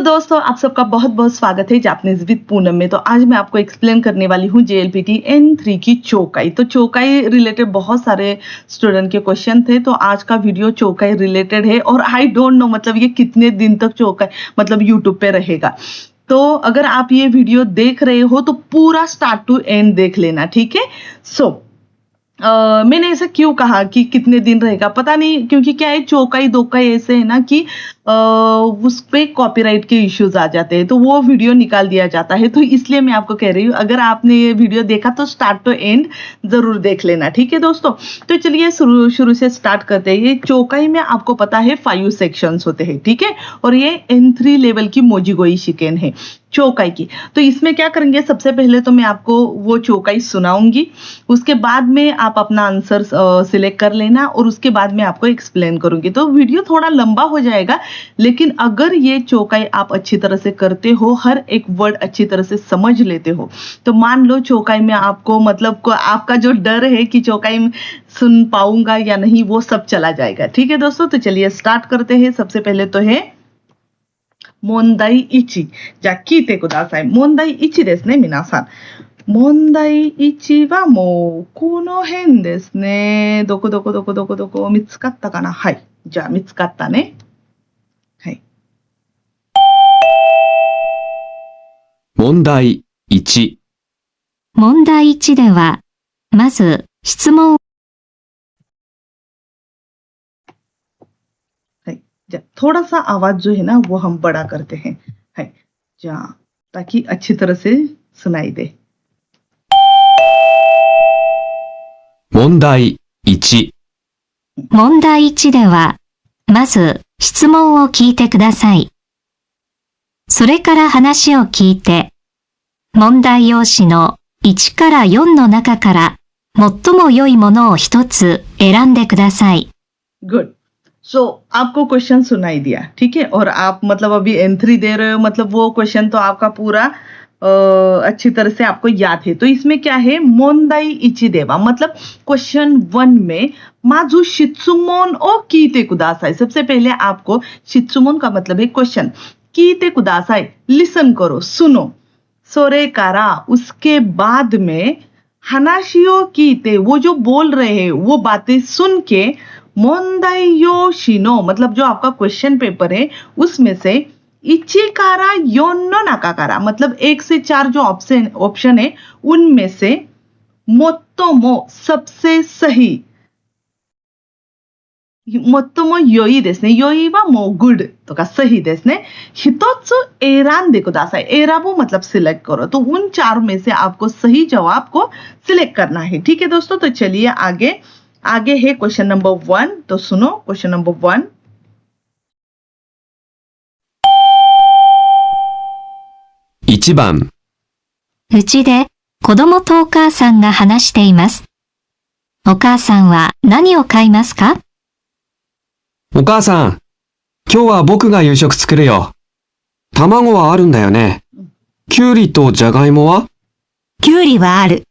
तो दोस्तों आप सबका बहुत बहुत स्वागत है जापानीज विद पूनम में। तो आज मैं आपको एक्सप्लेन करने वाली हूँ JLPT N3 की चौकाई। तो चौकाई रिलेटेड बहुत सारे स्टूडेंट के क्वेश्चन थे, तो आज का वीडियो चौकाई रिलेटेड है। और आई डोंट नो मतलब ये कितने दिन तक चौकाई मतलब यूट्यूब पे रहेगा। तो अगर आप ये वीडियो देख रहे हो तो पूरा स्टार्ट टू एंड देख लेना, ठीक है। मैंने ऐसा क्यों कहा कि कितने दिन रहेगा पता नहीं, क्योंकि क्या है चौकाई दोकाई ऐसे है ना कि उस पे कॉपीराइट के इश्यूज आ जाते हैं, तो वो वीडियो निकाल दिया जाता है। तो इसलिए मैं आपको कह रही हूँ अगर आपने ये वीडियो देखा तो स्टार्ट टू एंड जरूर देख लेना, ठीक है दोस्तों। तो चलिए शुरू से स्टार्ट करते हैं। ये चौकाई में आपको पता है 5 सेक्शंस होते हैं, ठीक है। और ये N3 लेवल की मोजीगोई शिकेन है चौकाई की। तो इसमें क्या करेंगे, सबसे पहले तो मैं आपको वो चौकाई सुनाऊंगी, उसके बाद में आप अपना आंसर सिलेक्ट कर लेना और उसके बाद मैं आपको एक्सप्लेन करूंगी। तो वीडियो थोड़ा लंबा हो जाएगा, लेकिन अगर ये चौकाई आप अच्छी तरह से करते हो, हर एक वर्ड अच्छी तरह से समझ लेते हो, तो मान लो चौकाई में आपको मतलब आपका जो डर है कि चौकाई सुन पाऊंगा या नहीं वो सब चला जाएगा, ठीक है दोस्तों। तो चलिए स्टार्ट करते हैं। सबसे पहले तो है मोंदाई इची। じゃあ聞いてください。問題1ですね、皆さん。問題1はもうこの辺ですね。どこ見つかったかな。はい。じゃあ見つかったね。はい。問題1。問題1では、まず質問。थोड़ा सा आवाज जो है ना वो हम बड़ा करते हैं, है जा ताकि अच्छी तरह से सुनाई दे। 問題1。問題1では、まず質問を聞いてください。それから話を聞いて、問題用紙の1から4の中から最も良いものを一つ選んでください。गुड। आपको क्वेश्चन सुनाई दिया, ठीक है। और आप मतलब अभी N3 दे रहे हो, मतलब वो क्वेश्चन तो आपका पूरा अच्छी तरह से आपको याद है। तो इसमें क्या है, मोंदाई इची देवा मतलब क्वेश्चन 1 में माजू शित्सुमोन ओ कीते कुदासाई। सबसे पहले आपको शित्सुमोन का मतलब है क्वेश्चन, कीते कुदासाई लिसन करो, सुनो। सोरे कारा उसके बाद में हनाशियो कीते वो जो बोल रहे हैं वो बातें सुन के मोंदाइयो शिनो मतलब जो आपका क्वेश्चन पेपर है उसमें से इचिकारा योनो नाकाकारा मतलब 1 से 4 जो ऑप्शन है उनमें से मोत्तोमो सबसे सही, मोत्तोमो योई देस ने, योई वा मो गुड तो का सही देस ने, हितोत्सु एरान देखो दासाई, एराबो मतलब सिलेक्ट करो। तो उन 4 में से आपको सही जवाब को सिलेक्ट करना है, ठीक है दोस्तों। तो चलिए आगे है क्वेश्चन नंबर 1। तो सुनो क्वेश्चन नंबर 1। 1番。うちで子供とお母さんが話しています。お母さんは何を買いますか？お母さん、今日は僕が夕食作るよ。卵はあるんだよね。きゅうりとじゃがいもは？きゅうりはある。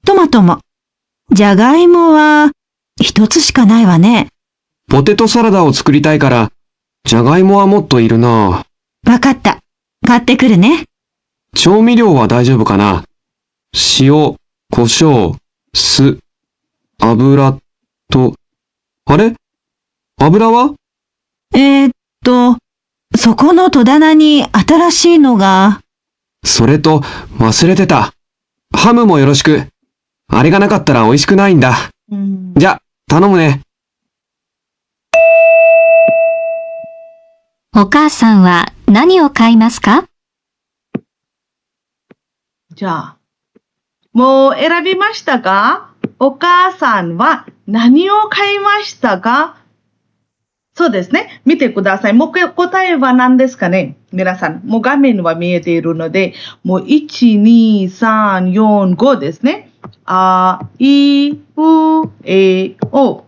トマトも。じゃがいもは一つしかないわね。ポテトサラダを作りたいから、じゃがいもはもっといるな。わかった。買ってくるね。調味料は大丈夫かな？塩、胡椒、酢、油と、あれ？油は？そこの戸棚に新しいのが。それと、忘れてた。ハムもよろしく。あれがなかったら美味しくないんだ。じゃ、頼むね。お母さんは何を買いますか？じゃあ、もう選びましたか？お母さんは何を買いましたか？そうですね。見てください。もう答えは何ですかね？皆さん、もう画面は見えているので、もう1、2、3、4、5ですね。あ、い、う、え、お。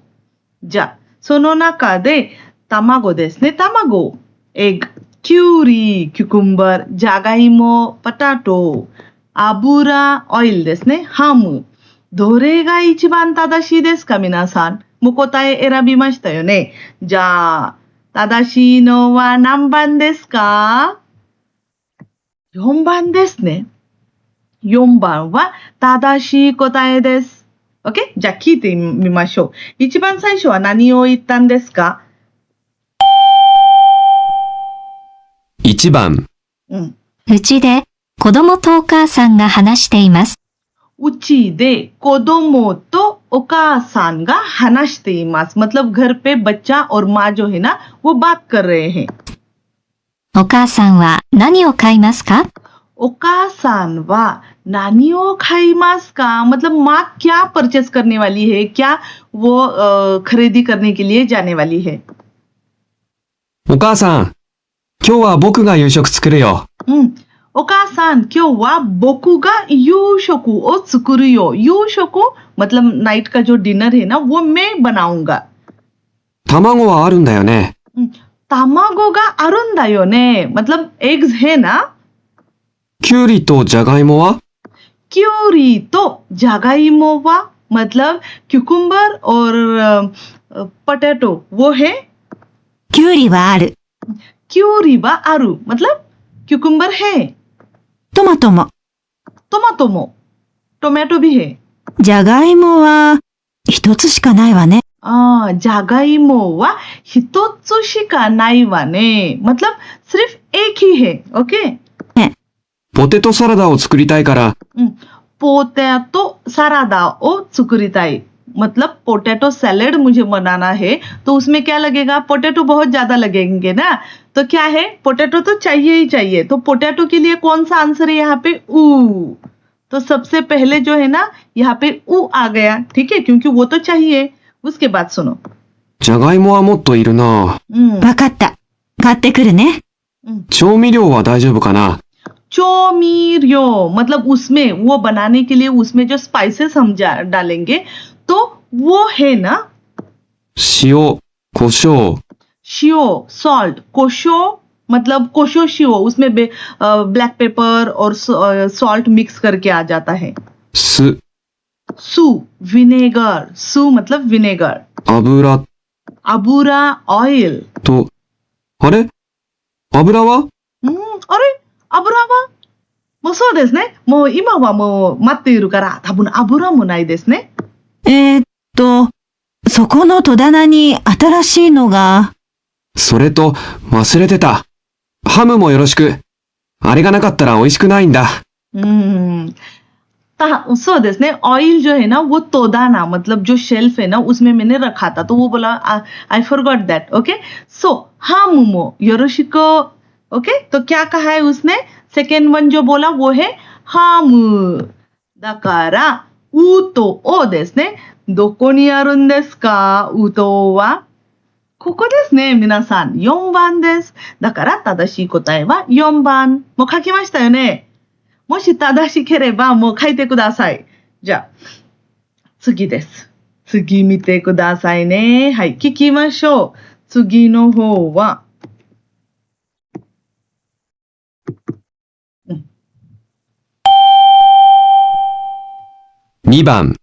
じゃあ、その中で卵ですね。卵、エッグ、キュウリ、キュクンバー、じゃがいも、ポタト、油、オイルですね。ハム。どれが一番正しいですか、皆さん。もう答え選びましたよね。じゃあ、正しいのは何番ですか？ 4番ですね。4番は正しい答えです。OK? じゃあ聞いてみましょう。一番最初は何を言ったんですか？ 1番、うん。うちで子供とお母さんが話しています。うちで子供とお母さんが話しています。मतलब घर पे बच्चा और माँ जो है ना वो बात कर रहे हैं。お母さんは何を買いますか？お母さんは何を買いますか? मतलब माँ क्या परचेस करने वाली है? क्या वो खरीदी करने के लिए जाने वाली है? お母さん、今日は僕が夕食作るよ。お母さん、今日は僕が夕食を作るよ。夕食 मतलब नाइट का जो डिनर है ना वो मैं बनाऊंगा。卵はあるんだよね。卵があるんだよね。मतलब एग्स है ना। きゅうりとじゃがいもは？きゅうりとじゃがいもは मतलब क्यूकुम्बर और पोटैटो वो है। きゅうりはある。きゅうりはある मतलब क्यूकुम्बर है। トマトも。トマトもटोमेटो भी है。じゃがいもは一つしかないわね。じゃがいもは一つしかないわね。मतलब सिर्फ एक ही है। ओके? ポテトサラダを作りたいから、पोटैटो सलादाを作りたい। मतलब पोटैटो सैलेड मुझे बनाना है तो उसमें क्या लगेगा? पोटैटो बहुत ज्यादा लगेंगे ना। तो क्या है? पोटैटो तो चाहिए ही चाहिए। तो पोटैटो के लिए कौन सा आंसर है यहाँ पे? ऊ। तो सबसे पहले जो है ना यहाँ पे ऊ आ गया। ठीक है? क्योंकि वो तो चाहिए। उसके बाद सुनो। じゃがいもはもっといるな。わかった。買ってくるね。調味料は大丈夫かな？ चौमीरियो मतलब उसमें वो बनाने के लिए उसमें जो स्पाइसेस हम डालेंगे तो वो है ना 塩、胡椒、 शियो सॉल्ट कोशो मतलब कोशो शियो उसमें ब्लैक पेपर और सॉल्ट मिक्स करके आ जाता है। 酢、 सू विनेगर सू मतलब विनेगर। 油 अबूरा ऑयल と、あれ？油は？ あれ油はもうそうですね。もう今はもう待っているから多分油もないですね。そこの戸棚に新しいのが。それと、忘れてた。ハムもよろしく。あれがなかったら美味しくないんだ。そうですね। ऑयल जो है ना वो तोदाना मतलब जो शेल्फ है ना उसमें मैंने रखा था तो वो बोला I forgot that. Okay so हामुमो योरोशिको। ओके तो क्या कहा है उसने? सेकेंड वन जो बोला वो है हामु। दकारा ऊतो ओ ですね。どこにあるんですか? ऊतो はここですね。皆さん4番です。だから正しい答えは4番。もう書きましたよね。もし正しければもう書いてください。じゃあ、次です。次見てくださいね。はい、聞きましょう。次の方は、2番、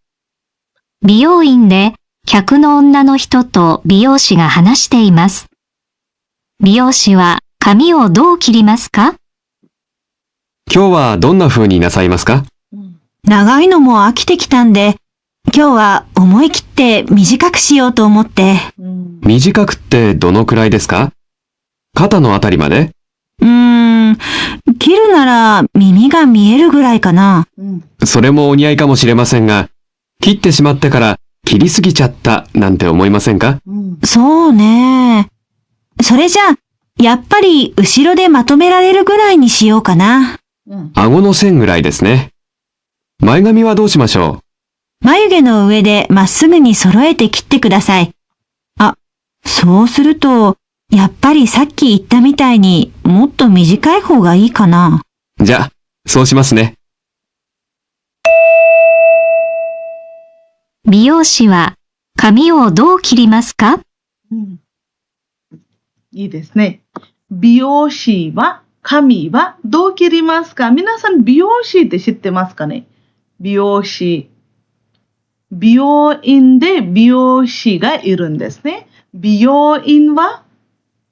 美容院で客の女の人と美容師が話しています。美容師は髪をどう切りますか？今日はどんな風になさいますか？長いのも飽きてきたんで、今日は思い切って短くしようと思って。短くってどのくらいですか？肩のあたりまで？切るなら耳が見えるぐらいかな。それもお似合いかもしれませんが、切ってしまってから切りすぎちゃったなんて思いませんか？そうね。それじゃあ、やっぱり後ろでまとめられるぐらいにしようかな。顎の線ぐらいですね。前髪はどうしましょう？眉毛の上でまっすぐに揃えて切ってください。そうすると、やっぱりさっき言ったみたいにもっと短い方がいいかな。じゃあ、そうしますね。美容師は髪をどう切りますか？いいですね。美容師は髪はどう切りますか？皆さん美容師って知ってますかね？美容師。美容院で美容師がいるんですね。美容院は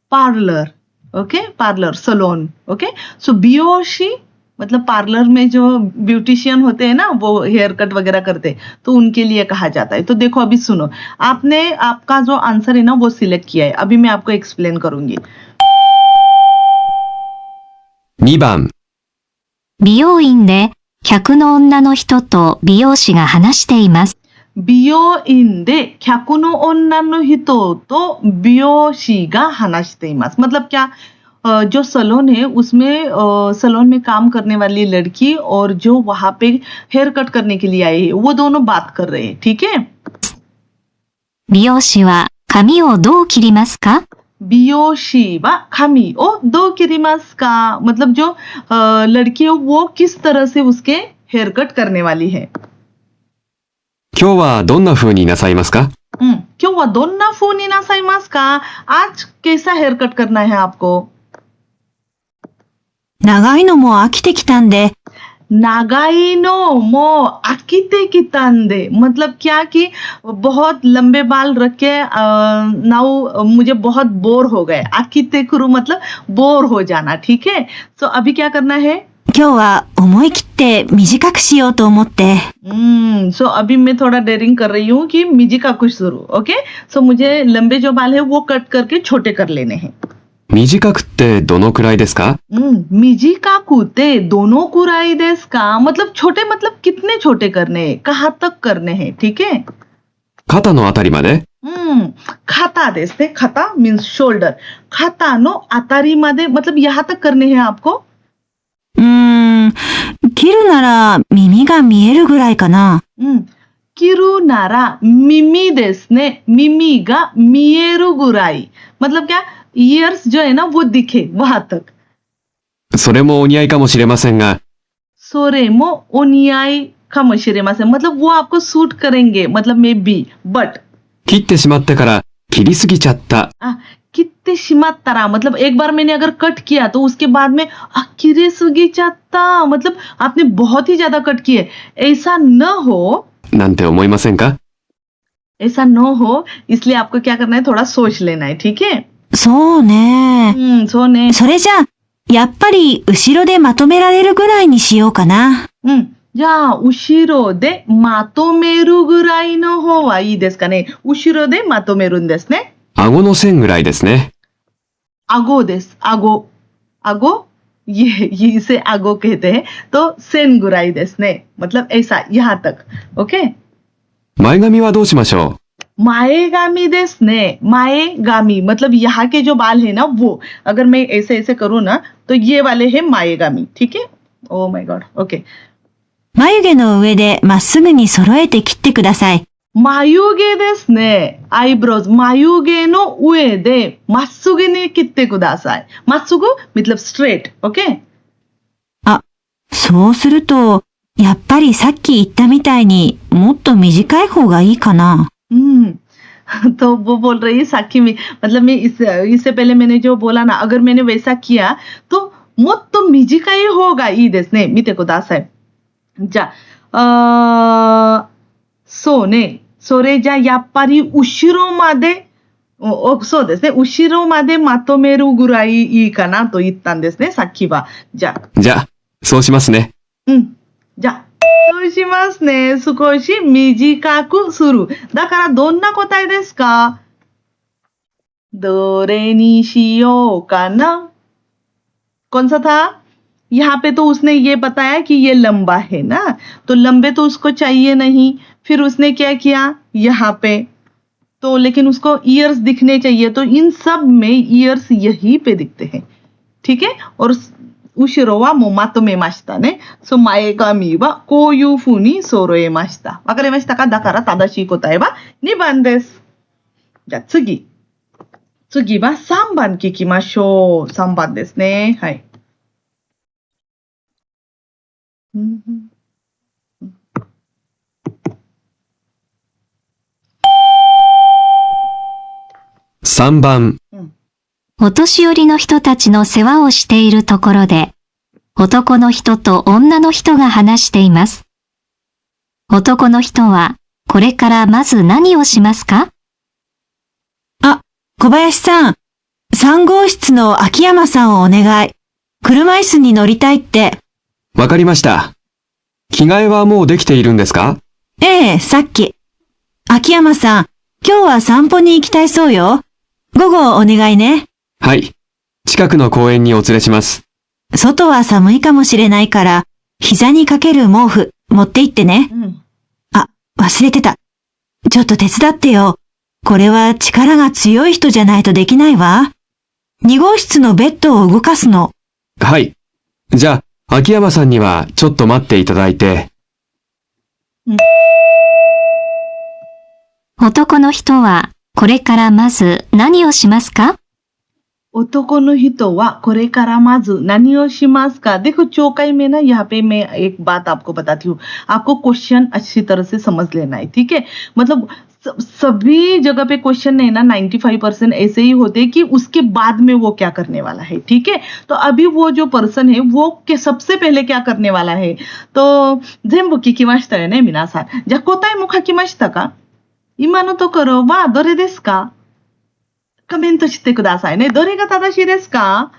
パーラー。ओके पार्लर सलोन ओके सो बियोशी मतलब पार्लर में जो ब्यूटिशियन होते हैं ना वो हेयर कट वगैरह करते हैं तो उनके लिए कहा जाता है तो देखो अभी सुनो आपने आपका जो आंसर है ना वो सिलेक्ट किया है अभी मैं आपको एक्सप्लेन करूंगी 2番、美容院で客の女の人と美容師が話しています。 बियोइनで 客の女の人と美容師が話しています मतलब क्या जो सलोन है उसमें सलोन में काम करने वाली लड़की और जो वहां पे हेयर कट करने के लिए आई है वो दोनों बात कर रहे हैं ठीक है 美容師は髪をどう切りますか बियोशी वा खामी ओ दो किरिमास का मतलब जो लड़की है वो किस तरह से उसके हेयर कट करने वाली है 今日はどんな風になさいますか क्यों वह दोनों फोनी ना साइमास का आज कैसा हेयर कट करना है आपको 長いのも飽きてきたんで、 नागाई नो मो आकिते की तांदे मतलब क्या कि बहुत लंबे बाल रख के नाउ मुझे बहुत बोर हो गए आकिते कुरु मतलब बोर हो जाना ठीक है तो अभी क्या करना है 今日は思い切って短くしようと思って、 सो अभी मैं थोड़ा डेयरिंग कर रही हूँ कि मिजी का कुछ शुरू ओके सो मुझे लंबे जो बाल है वो कट करके छोटे कर लेने हैं 短くってどのくらいですか मिजी का कूते दोनों कुराई देस का मतलब छोटे मतलब कितने छोटे करने हैं कहाँ तक करने हैं ठीक है 肩のあたりまで खाता देते खाता मीन्स शोल्डर खाता नो आतारी मादे मतलब यहाँ तक करने हैं आपको 切るなら耳が見えるぐらいかな。 किरु नारा मिमी देस ने मिमी गा मिएरु गुराई मतलब क्या ईयर्स जो है ना वो दिखे वहां तक それもお似合いかもしれませんが、 सोरेमो ओनियाई खामोशिरेमा से मतलब वो आपको सूट करेंगे मतलब मे बी बट 切ってしまってから切りすぎちゃった。 कितने शिमात तरा मतलब एक बार मैंने अगर कट किया तो उसके बाद में किरे सुगी चाहता मतलब आपने बहुत ही ज्यादा कट किए ऐसा न हो なんて思いませんか ऐसा न हो इसलिए आपको क्या करना है थोड़ा सोच लेना है ठीक है そうね。 सो ने それじゃあ、やっぱり後ろでまとめられるぐらいにしようかな。 じゃあ後ろでまとめるぐらいの方はいいですかね後ろでまとめるんですね 顎の線ぐらいですね。 आगो देस आगो आगो ये इसे आगो कहते हैं तो सेन गुराई देस ने मतलब ऐसा यहाँ तक ओके 前髪はどうしましょ माएगामी देस ने माएगामी मतलब यहाँ के जो बाल है ना वो अगर मैं ऐसे ऐसे करूँ ना तो ये वाले हैं माएगामी ठीक है ओ माय गॉड ओके 眉毛の上でまっすぐに揃えて切ってください。 मायुगे देस ने आईब्रोज मायुगे नो उए दे मात्सुगे ने कित्ते कुदासाई मात्सुगु मतलब स्ट्रेट ओके あ、そうすると、やっぱりさっき言ったみたいにもっと短い方がいいかな。 तो वो बोल रही है साक्षी में मतलब मैं इससे पहले मैंने जो बोला ना अगर मैंने वैसा किया तो मोत्तो मिजिकाई होगा ई देस ने मिते को दासाई जा सोने सोरे जा याप्पारी उशिरो मादेそうですね。後ろまでまとめるぐらいいいかなと言ったんですね、さっきは。じゃあ。う。じゃあ、そうしますね。じゃあ。そうしますね。少し短くする。だからどんな答えですかどれにしようかな कौन सा था यहाँ पे तो उसने ये बताया कि ये लंबा है ना तो लंबे तो उसको चाहिए नहीं फिर उसने क्या किया यहाँ पे तो लेकिन उसको ईयर्स दिखने चाहिए तो इन सब में ईयर्स यहीं पे दिखते हैं ठीक है और उशिरो वा मोमातोमे माशिता ने सो माएगामी वा कोयू फुनी सोरोए माशिता वकारे माशिता का दाकारा तादाशी कोताए वा 2番ですじゃあ次は3番聞きましょう。3番ですね。はい。3番、お年寄りの人たちの世話をしているところで、男の人と女の人が話しています。男の人は、これからまず何をしますか？あ、小林さん、3号室の秋山さんをお願い。車椅子に乗りたいって。わかりました。着替えはもうできているんですか？ええ、さっき。秋山さん、今日は散歩に行きたいそうよ。午後お願いね。はい。近くの公園にお連れします。外は寒いかもしれないから、膝にかける毛布持って行ってね。あ、忘れてた。ちょっと手伝ってよ。これは力が強い人じゃないとできないわ。2号室のベッドを動かすの。はい。じゃあ、秋山さんにはちょっと待っていただいて。男の人はこれからまず何をしますか？男の人はこれからまず何をしますか? देखो चौकाई में ना यहाँ पे मैं एक बात आपको बताती हूँ. आपको क्वेश्चन अच्छी तरह से समझ लेना है, ठीक है? मतलब सभी जगह पे क्वेश्चन है ना 95% ऐसे ही होते हैं कि उसके बाद में वो क्या करने वाला है, ठीक है? तो अभी वो जो पर्सन है वो सबसे पहले क्या करने वाला है? तो 全部聞きましたよね、皆さん。じゃあ答えも書きましたか？今のところはどれですか？コメントしてくださいね。どれが正しいですか？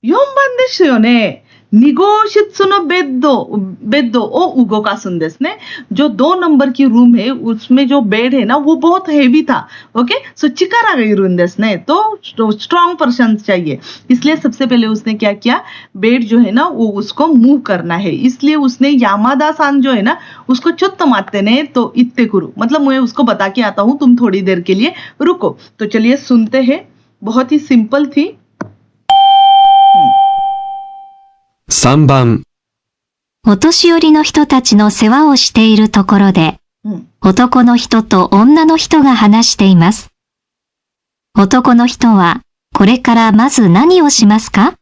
4番ですよね。2号室のベッドを動かすんですね。जो 2 नंबर की रूम है उसमें जो बेड है ना वो बहुत हेवी था. ओके, सो चिकारा गई रूमですね. तो स्ट्रॉन्ग पर्सन चाहिए. इसलिए सबसे पहले उसने क्या किया? बेड जो है ना वो उसको मूव करना है. इसलिए उसने यामादा सान जो है ना उसको चुत्त मारते ने तो इत्ते कुरु, मतलब मैं उसको बता के आता हूं, तुम थोड़ी देर के लिए रुको. तो चलिए सुनते हैं. बहुत ही सिंपल थी. 3番。お年寄りの人たちの世話をしているところで、男の人と女の人が話しています。男の人はこれからまず何をしますか?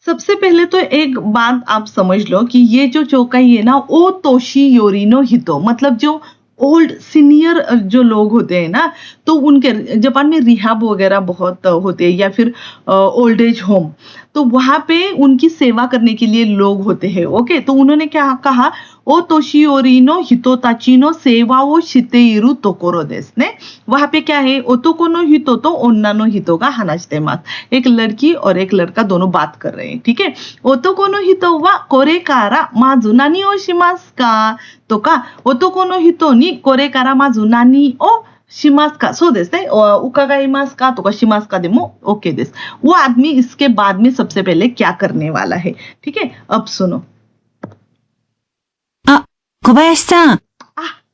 सबसे पहले तो एक बात आप समझ लो कि ये जो चौकाई है ना ओ तोशी योरिनो हितो, मतलब जो ओल्ड सीनियर जो लोग होते हैं ना, तो उनके जापान में रिहाब वगैरह बहुत होते हैं या फिर ओल्ड एज होम, तो वहां पे उनकी सेवा करने के लिए लोग होते हैं. ओके, तो उन्होंने क्या कहा? ओ तोशियोरिनो हितोताची नो सेवा वो शितेइरु तोकोरो देस ने. वहां पे क्या है? ओतोको नो हितो तो ओन्ना नो हितो का हानाशिते मास. एक लड़की और एक लड़का दोनों बात कर रहे हैं, ठीक है? ओतोको नो हितो वा कोरेकारा माजु नानी ओ शिमास का, तो का ओतोको नो हितो नि कोरेकारा माजु नानी ओ शिमास का, सो देस ने उकागाइमास का तो का शिमास का देमो ओके देस. वो आदमी इसके बाद में सबसे पहले क्या करने वाला है, ठीक है? अब सुनो. あ、小林さん。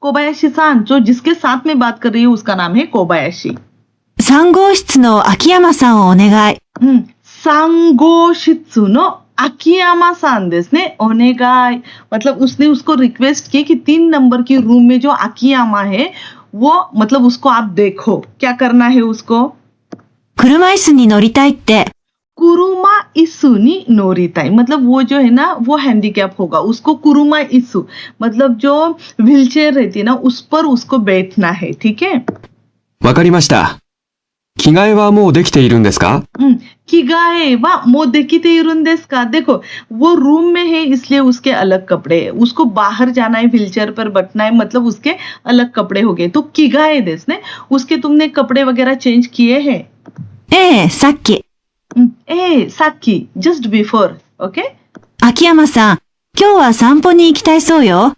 कोबायाशी सान, जो जिसके साथ में बात कर रही है उसका नाम है कोबायाशी. 3号室の秋山さんをお願い。3号室の秋山さんですね. ओनेगाई, मतलब उसने उसको रिक्वेस्ट की कि 3 नंबर की रूम में जो आकियामा है वो, मतलब उसको आप देखो. क्या करना है उसको? 車椅子に乗りたいって。 कुरुमा इसु नी नोरिताई, मतलब वो जो है ना वो हैंडीकैप होगा, उसको कुरुमा इसु, मतलब जो व्हीलचेयर रहती है ना उस पर उसको बैठना है, ठीक है? わかりました。着替えはもうできているんですか? किगाए वा मो देखिते इरुंदेस का. देखो वो रूम में है इसलिए उसके अलग कपड़े है, उसको बाहर जाना है व्हीलचेयर पर बैठना है, मतलब उसके अलग कपड़े हो गए. तो किगाए देस ने, उसके तुमने कपड़े वगैरह चेंज किए हैं? ええ、さっき。さっき just before, okay? 秋山さん、今日は散歩に行きたいそうよ。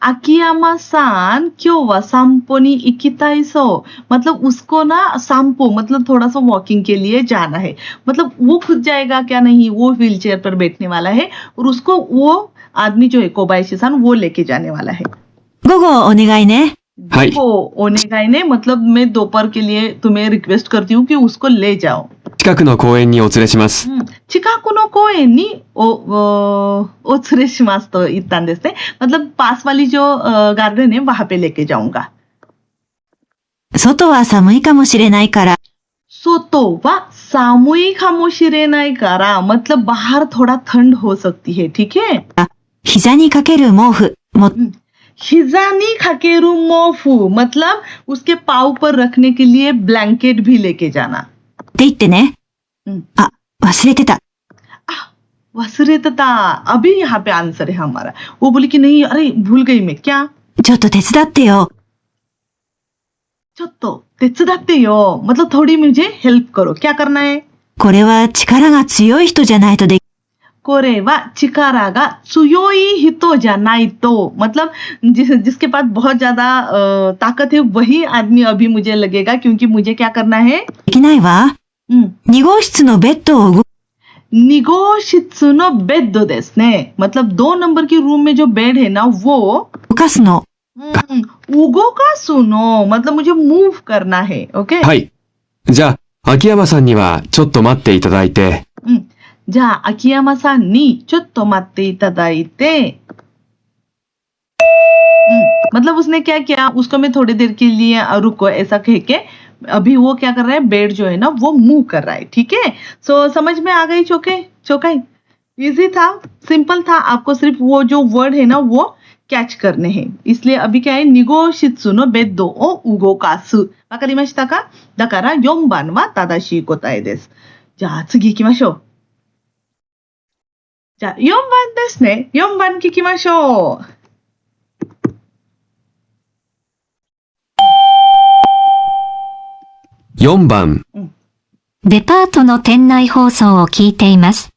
秋山さん、今日は散歩に行きたいそう。मतलब उसको ना संपो, मतलब थोड़ा सा वॉकिंग के लिए जाना है. मतलब वो खुद जाएगा क्या? नहीं, वो व्हील चेयर पर बैठने वाला है और उसको वो आदमी जो है कोबायाशी सान वो लेके जाने वाला है. 午後お願いね。はい。ओनेगाई ने, मतलब मैं दोपहर के लिए तुम्हें रिक्वेस्ट करती हूँ कि उसको ले जाओ. 近くの公園にお連れします。चिकाको नो कोएन नी ओ त्सुरेशिमास तो इत्तान देस ने, मतलब पास वाली जो गार्डन है वहां पे लेके जाऊंगा. 外は寒いかもしれないから。 सोतो वा सामुई खामोशिरेनाई कारा, मतलब बाहर थोड़ा ठंड हो सकती है, ठीक है? 膝にかける毛布も。 हिजानी खाकेरू मोफू, मतलब उसके पाव पर रखने के लिए ब्लैंकेट भी लेके जाना. って言ってね。あ、忘れてた。 वसुरेतता, अभी यहाँ पे आंसर है हमारा. वो बोली कि नहीं, अरे भूल गई मैं. क्या? ちょっと手伝ってよ。ちょっと तेत्सुदाते यो मतलब थोड़ी मुझे हेल्प करो. क्या करना है? これは力が強い人じゃないとでき、これは力が強い人じゃないとमतलब जिसके पास बहुत ज्यादा ताकत है वही आदमी अभी मुझे लगेगा क्योंकि मुझे क्या करना है? できないわ。2号室のベッドを動2号室のベッドですね. मतलब 2 नंबर की रूम में जो बेड है ना वो かすの。動かすの मतलब मुझे मूव करना है. ओके? はい。じゃあ、秋山さんにはちょっと待っていただいて。じゃあ、秋山さんにちょっと待っていただいて、मतलब उसने क्या किया, उसको मैं थोड़ी देर के लिए रुको ऐसा कह के अभी वो क्या कर रहा है, बेड जो है ना वो मूव कर रहा है. ठीक है. सो समझ में आ गई चौकाई. इजी था, सिंपल था. आपको सिर्फ वो जो वर्ड है ना वो कैच करने हैं. इसलिए अभी क्या है, निगोशित्सु नो बेड्डो ओ उगोकासु. वकारिमाशिता का? だから 4番は正しい答えです. じゃあ次行きましょう. じゃあ4番ですね. 4番聞きましょう. 4番。デパートの店内放送を聞いています。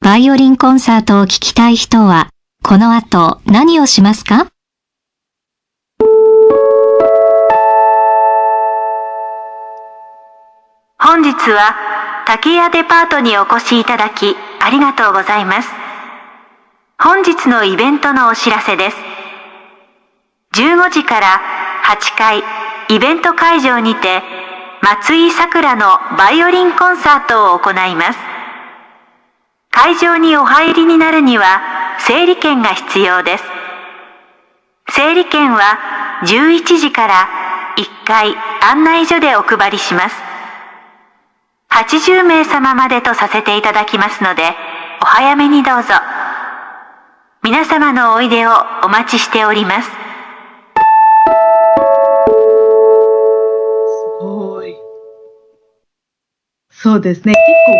バイオリンコンサートを聞きたい人は、この後何をしますか？本日は竹屋デパートにお越しいただきありがとうございます。本日のイベントのお知らせです。15時から8階イベント会場にて松井さくらのバイオリンコンサートを行います。会場にお入りになるには整理券が必要です。整理券は11時から1階案内所でお配りします。80名様までとさせていただきますので、お早めにどうぞ。皆様のおいでをお待ちしております。すごい。そうですね。結構。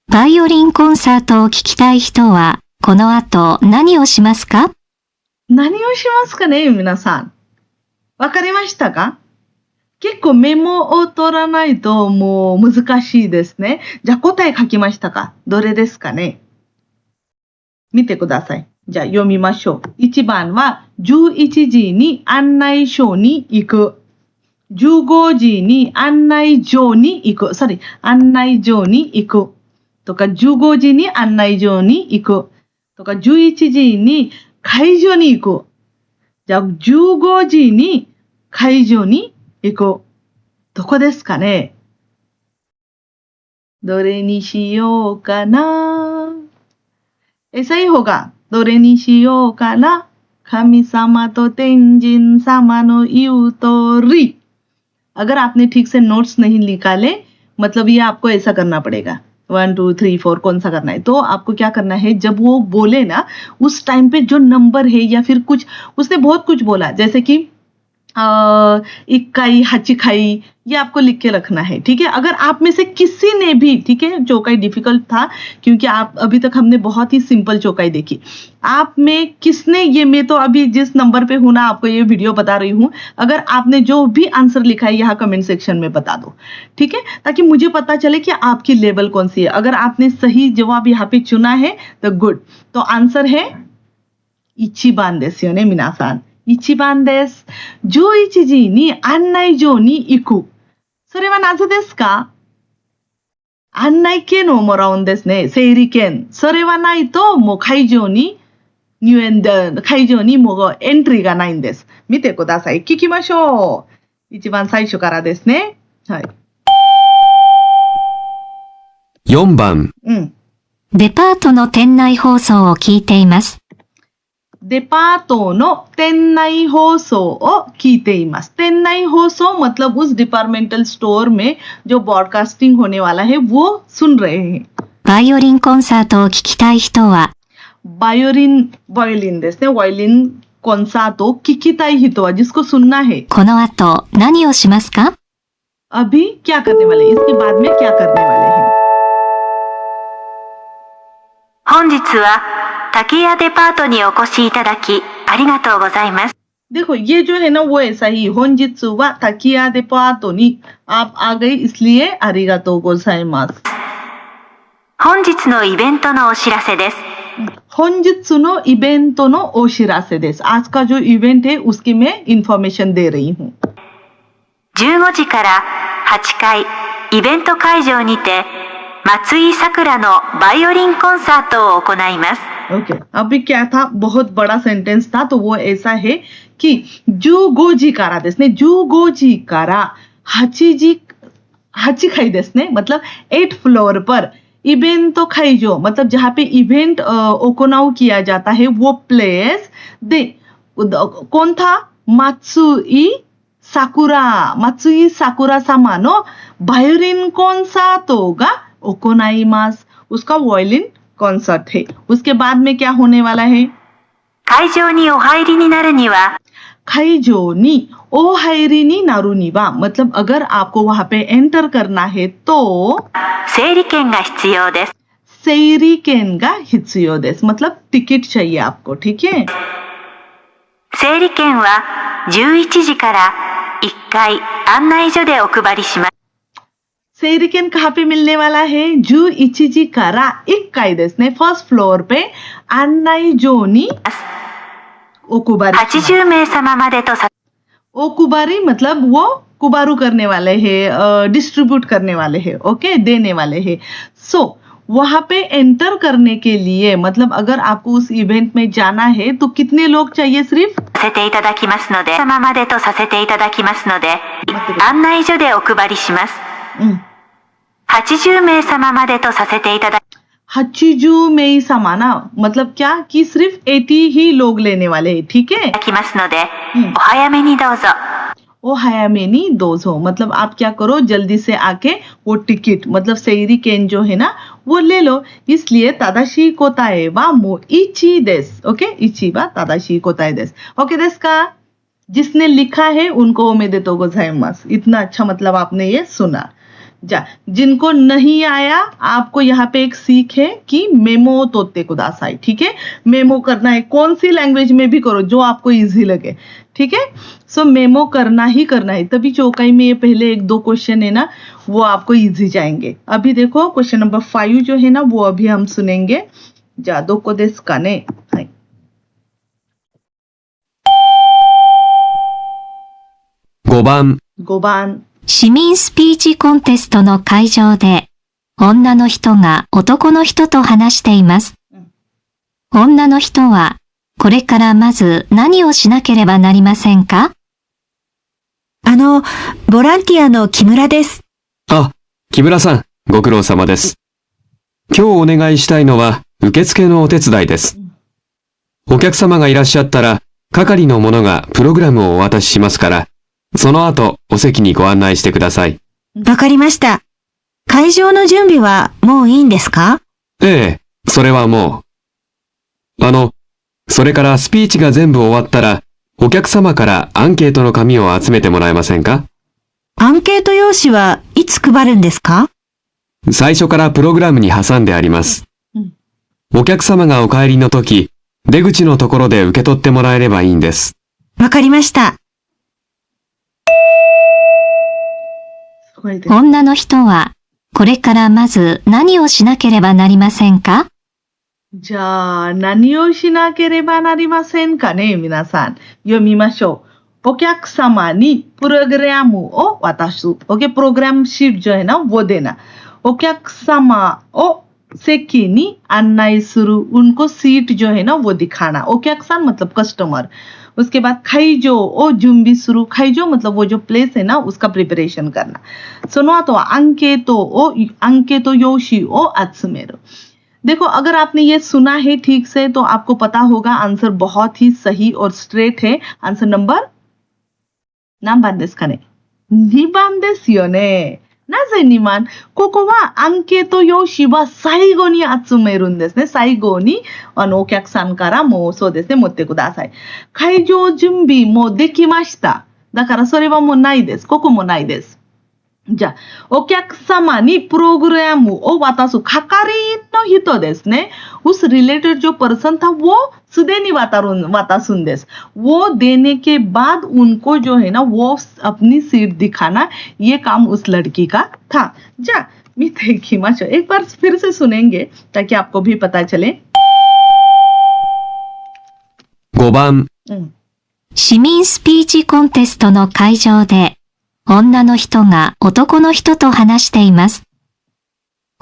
バイオリンコンサートを聞きたい人は、この後何をしますか？何をしますかね、皆さん。わかりましたか？結構メモを取らないともう難しいですね。じゃあ答え書きましたか？どれですかね？見てください。じゃあ読みましょう。1番は11時に案内所に行く。15時に案内所に行く。案内所に行く。とか15時に案内所に行く。とか11時に会場に行く。じゃあ15時に会場に行く。どこですかね？どれにしようかな。ऐसा ही होगा。どれにしようかな。神様と天神様の言う通り。अगर आपने ठीक से नोट्स नहीं निकाले, मतलब ये आपको ऐसा करना पड़ेगा। 1 2 3 4 कौन सा करना है? तो आपको क्या करना है, जब वो बोले ना उस टाइम पे जो नंबर है या फिर कुछ उसने बहुत कुछ बोला, जैसे कि इक्काई हचिखाई, ये आपको लिख के रखना है. ठीक है. अगर आप में से किसी ने भी, ठीक है, चौकाई डिफिकल्ट था क्योंकि आप अभी तक हमने बहुत ही सिंपल चौकाई देखी. आप में किसने ये, मैं तो अभी जिस नंबर पे हूं ना आपको ये वीडियो बता रही हूं, अगर आपने जो भी आंसर लिखा है यहाँ कमेंट सेक्शन में बता दो. ठीक है, ताकि मुझे पता चले कि आपकी लेवल कौन सी है. अगर आपने सही जवाब यहाँ पे चुना है तो गुड. तो आंसर है इचिबान देस योने मिनासान. 1番です。11時に案内所に行く。それはなぜですか？案内券をもらうんですね。整理券。それはないと、もう会場に入園で、会場にもうエントリーがないんです。見てください。聞きましょう。一番最初からですね。はい。4番。デパートの店内放送を聞いています。デパートの店内放送を聞いています。店内放送मतलब उस डिपार्टमेंटल स्टोर में जो ब्रॉडकास्टिंग होने वाला है वो सुन रहे हैं. バイオリンコンサートを聞きたい人は、バイオリンですね。バイオリンコンサートを聞きたい人は जिसको सुनना है. この後何をしますか？ अभी क्या करने वाले? इसके बाद में क्या करने वाले हैं? 本日は竹屋デパートにお越しいただきありがとうございます。देखो ये जो है ना वो ऐसा ही होंजित्सु वा ताकिया दे पातो नी आप आ गई इसलिए आरिगातो गोजाइमासु 本日のイベントのお知らせです。 होंजित्सु नो इबेंटो नो ओशिरासे देस आज का जो इवेंट है उसकी मैं इंफॉर्मेशन दे रही हूँ 15時から8階イベント会場にて松井さくらのバイオリンコンサートを行います。 ओके अभी क्या था बहुत बड़ा सेंटेंस था तो वो ऐसा है कि जुगोजी कारा देस ने जुगोजी कारा हाची खाई देस ने मतलब 8th फ्लोर पर इवेंट तो खाईजो मतलब जहाँ पे इवेंट ओकोनाउ किया जाता है वो प्लेस दे कौन था मात्सुई साकुरा सामा नो बायोलिन कॉन्सर्टो गा ओकोनाइमास उसका वायलिन कॉन्सर्ट है उसके बाद में क्या होने वाला है 会場にお入りになるには खाईजोनी ओ हायरीनी नारुनीवा मतलब अगर आपको वहां पे एंटर करना है तो 整理券が必要です。 सेरी केनगा हित्सुयो देस मतलब टिकट चाहिए आपको ठीक है 整理券は11時から1階案内所でお配りします。 सेरी केन कहाँ पे मिलने वाला है जू इचिजी कारा एक काइदेस ने फर्स्ट फ्लोर पे अन्नाई जोनी ओकुबारी 80名様までとさ ओकुबारी मतलब वो कुबारू करने वाले हैं डिस्ट्रीब्यूट करने वाले हैं ओके देने वाले हैं सो वहां पे एंटर करने के लिए मतलब अगर आपको उस इवेंट में जाना है तो कितने लोग चाहिए सिर्फ せていただきますので様までとさせていただきますので案内所でお配りします。 80名様までとさせていただき हचिजू में ही समाना मतलब क्या कि सिर्फ 80 ही लोग लेने वाले हैं ठीक है ますのでお早めにどうぞ。 ओ हायामेनी दोजो मतलब आप क्या करो जल्दी से आके वो टिकट मतलब सेरी केन जो है ना वो ले लो इसलिए तादाशी कोताए वा मो इची देस ओके इची वा तादाशी कोताए देस ओके देस का जिसने लिखा है उनको ओमेदेतो गोजाइमासु इतना अच्छा मतलब आपने ये सुना जा जिनको नहीं आया आपको यहाँ पे एक सीख है कि मेमो तोते कुदासाई ठीक है मेमो करना है कौन सी लैंग्वेज में भी करो जो आपको इजी लगे ठीक है सो मेमो करना ही करना है तभी चौकाई में ये पहले 1-2 क्वेश्चन है ना वो आपको इजी जाएंगे अभी देखो क्वेश्चन नंबर 5 जो है ना वो अभी हम सुनेंगे जा दो को देस का ने 5番、 5番市民スピーチコンテストの会場で、女の人が男の人と話しています。女の人は、これからまず何をしなければなりませんか？ボランティアの木村です。あ、木村さん、ご苦労様です。今日お願いしたいのは受付のお手伝いです。お客様がいらっしゃったら、係の者がプログラムをお渡ししますから、その後お席にご案内してください。わかりました。会場の準備はもういいんですか？ええ、それはもう。それからスピーチが全部終わったら、お客様からアンケートの紙を集めてもらえませんか？アンケート用紙はいつ配るんですか？最初からプログラムに挟んであります。お客様がお帰りの時、出口のところで受け取ってもらえればいいんです。わかりました。女の人は、これからまず何をしなければなりませんか？じゃあ、何をしなければなりませんかね、皆さん。読みましょう。お客様にプログラムを渡す。ओके प्रोग्राम शीट जो है ना वो देना। お客様を席に案内する。उनको सीट जो है ना वो दिखाना।お客さんमतलब कस्टमर। उसके बाद खाईजो ओ जुम्बी सुरु खाईजो मतलब वो जो प्लेस है ना उसका प्रिपरेशन करना सुनो तो अंकेतो योशी ओ आत्सुमेरो देखो अगर आपने ये सुना है ठीक से तो आपको पता होगा आंसर बहुत ही सही और स्ट्रेट है आंसर नंबर 何番ですかね2番ですよねなぜ2番ここはアンケート用紙は最後に集めるんですね。最後にお客さんからもそうですね、持ってください。会場準備もできました。だからそれはもうないです。ここもないです。じゃあ、お客様にプログラムを渡す係員の हितो देस ने उस रिलेटेड जो पर्सन था वो सुदेनी वातासुन देस, वो देने के बाद उनको जो है ना वो अपनी सीट दिखाना, ये काम उस लड़की का था. जा मिते किमाशो, एक बार फिर से सुनेंगे ताकि आपको भी पता चले. 5番、市民スピーチコンテストの会場で、女の人が男の人と話しています。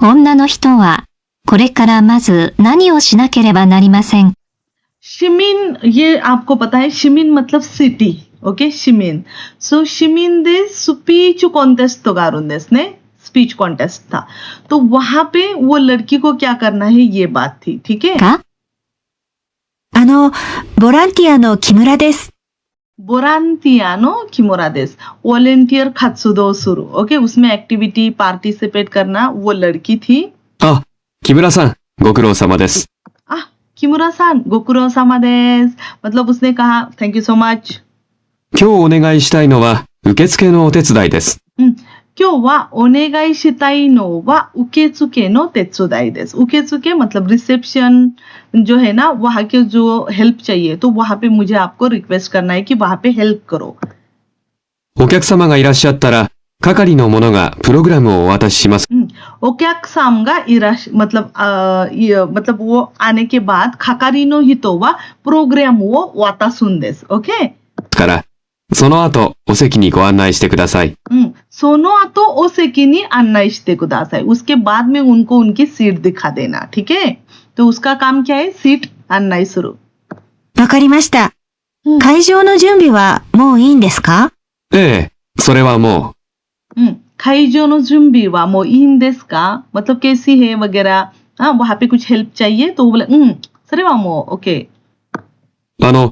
女の人は、これからまず何をしなければなりません。 शिमिन, ये आपको पता है शिमिन मतलब सिटी. ओके, शिमिन. सो शिमिन दे स्पीच कॉन्टेस्ट तो गारुन देस ने स्पीच कॉन्टेस्ट था, तो वहां पे वो लड़की को क्या करना है ये बात थी. ठीक है. かボランティアの木村です。 बोरांतियानो किमोरा देस, वॉलेंटियर खात्सुदो सुरु. ओके, उसमें एक्टिविटी पार्टिसिपेट करना वो लड़की थी. あ、木村さん、ご苦労様です。 किमुरा सान गोकुरो सामा देस, मतलब उसने कहा थैंक यू सो मच. 今日お願いしたいのは受付のお手伝いです。 क्यों वा ओनेगाई शिताई नो वा उकेचुके नो तेत्सुदाई देस. उकेचुके मतलब रिसेप्शन जो है ना, वहां के जो हेल्प चाहिए तो वहां पे मुझे आपको रिक्वेस्ट करना है कि वहां पे हेल्प करो. お客様がいらっしゃったら、係の者がプログラムをお渡しします。 ओक्याक सामगा इराश मतलब वो आने के बाद खाकारिनो हितो वा प्रोग्राम वो वातासुन देस. ओके, から、その後、お席にご案内してください。 सोनो आतो ओ सेकिनी अन्नाई शिते कुदासाई, उसके बाद में उनको उनकी सीट दिखा देना. ठीक है, तो उसका काम क्या है, सीट अन्नाई सुरु. わかりました。会場の準備はもういいんですか？ええ、それはも खाईजो नो जुम्बी वा मो इन देस का मतलब कैसी है वगैरह. हाँ, वहां पे कुछ हेल्प चाहिए तो वो बोले सरे वा मो. ओके, う、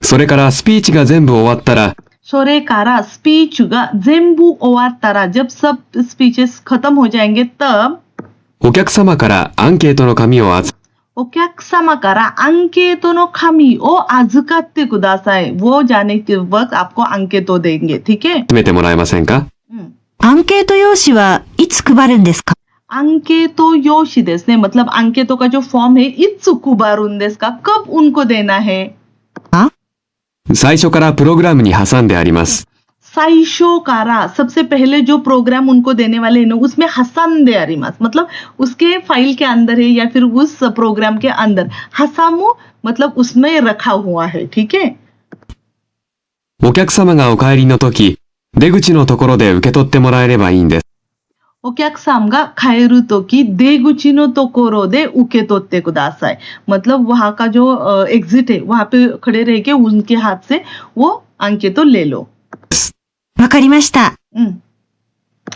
それからスピーチが全部終わったら、 सोरे कारा स्पीच गा जेम्बू ओवातारा, जब सब स्पीचेस खत्म हो जाएंगे तब お客様からアンケートの紙を集 ओक्याक्सामा कारा अंकेतो नो खामी ओ आजुकाते कुदासाई, वो जाने के वक्त आपको अंकेतो देंगे. ठीक है. めてもらえませんか？ アンケート用紙はいつ配るんですか？ अंकेतो योशी देस ने मतलब अंकेतो का जो फॉर्म है इत्सुकुबारुन देस का, कब उनको देना है? 最初からプログラムに挟んであります。 साइशो कारा, सबसे पहले जो प्रोग्राम उनको देने वाले हैं उसमें हसन दे अरिमास, मतलब उसके फाइल के अंदर है या फिर उस प्रोग्राम के अंदर. हसामु मतलब उसमें रखा हुआ है. ठीक है. お客様がお帰りの時、出口のところで受け取ってもらえればいいんです。 ओक्याक्सामगा खायरु तो की देगुचिनो तोकोरो दे उके तोत्ते कुदासाई, मतलब वहां का जो एग्जिट है वहां पे खड़े रह के उनके हाथ से वो अंकेतो ले लो. わかりました。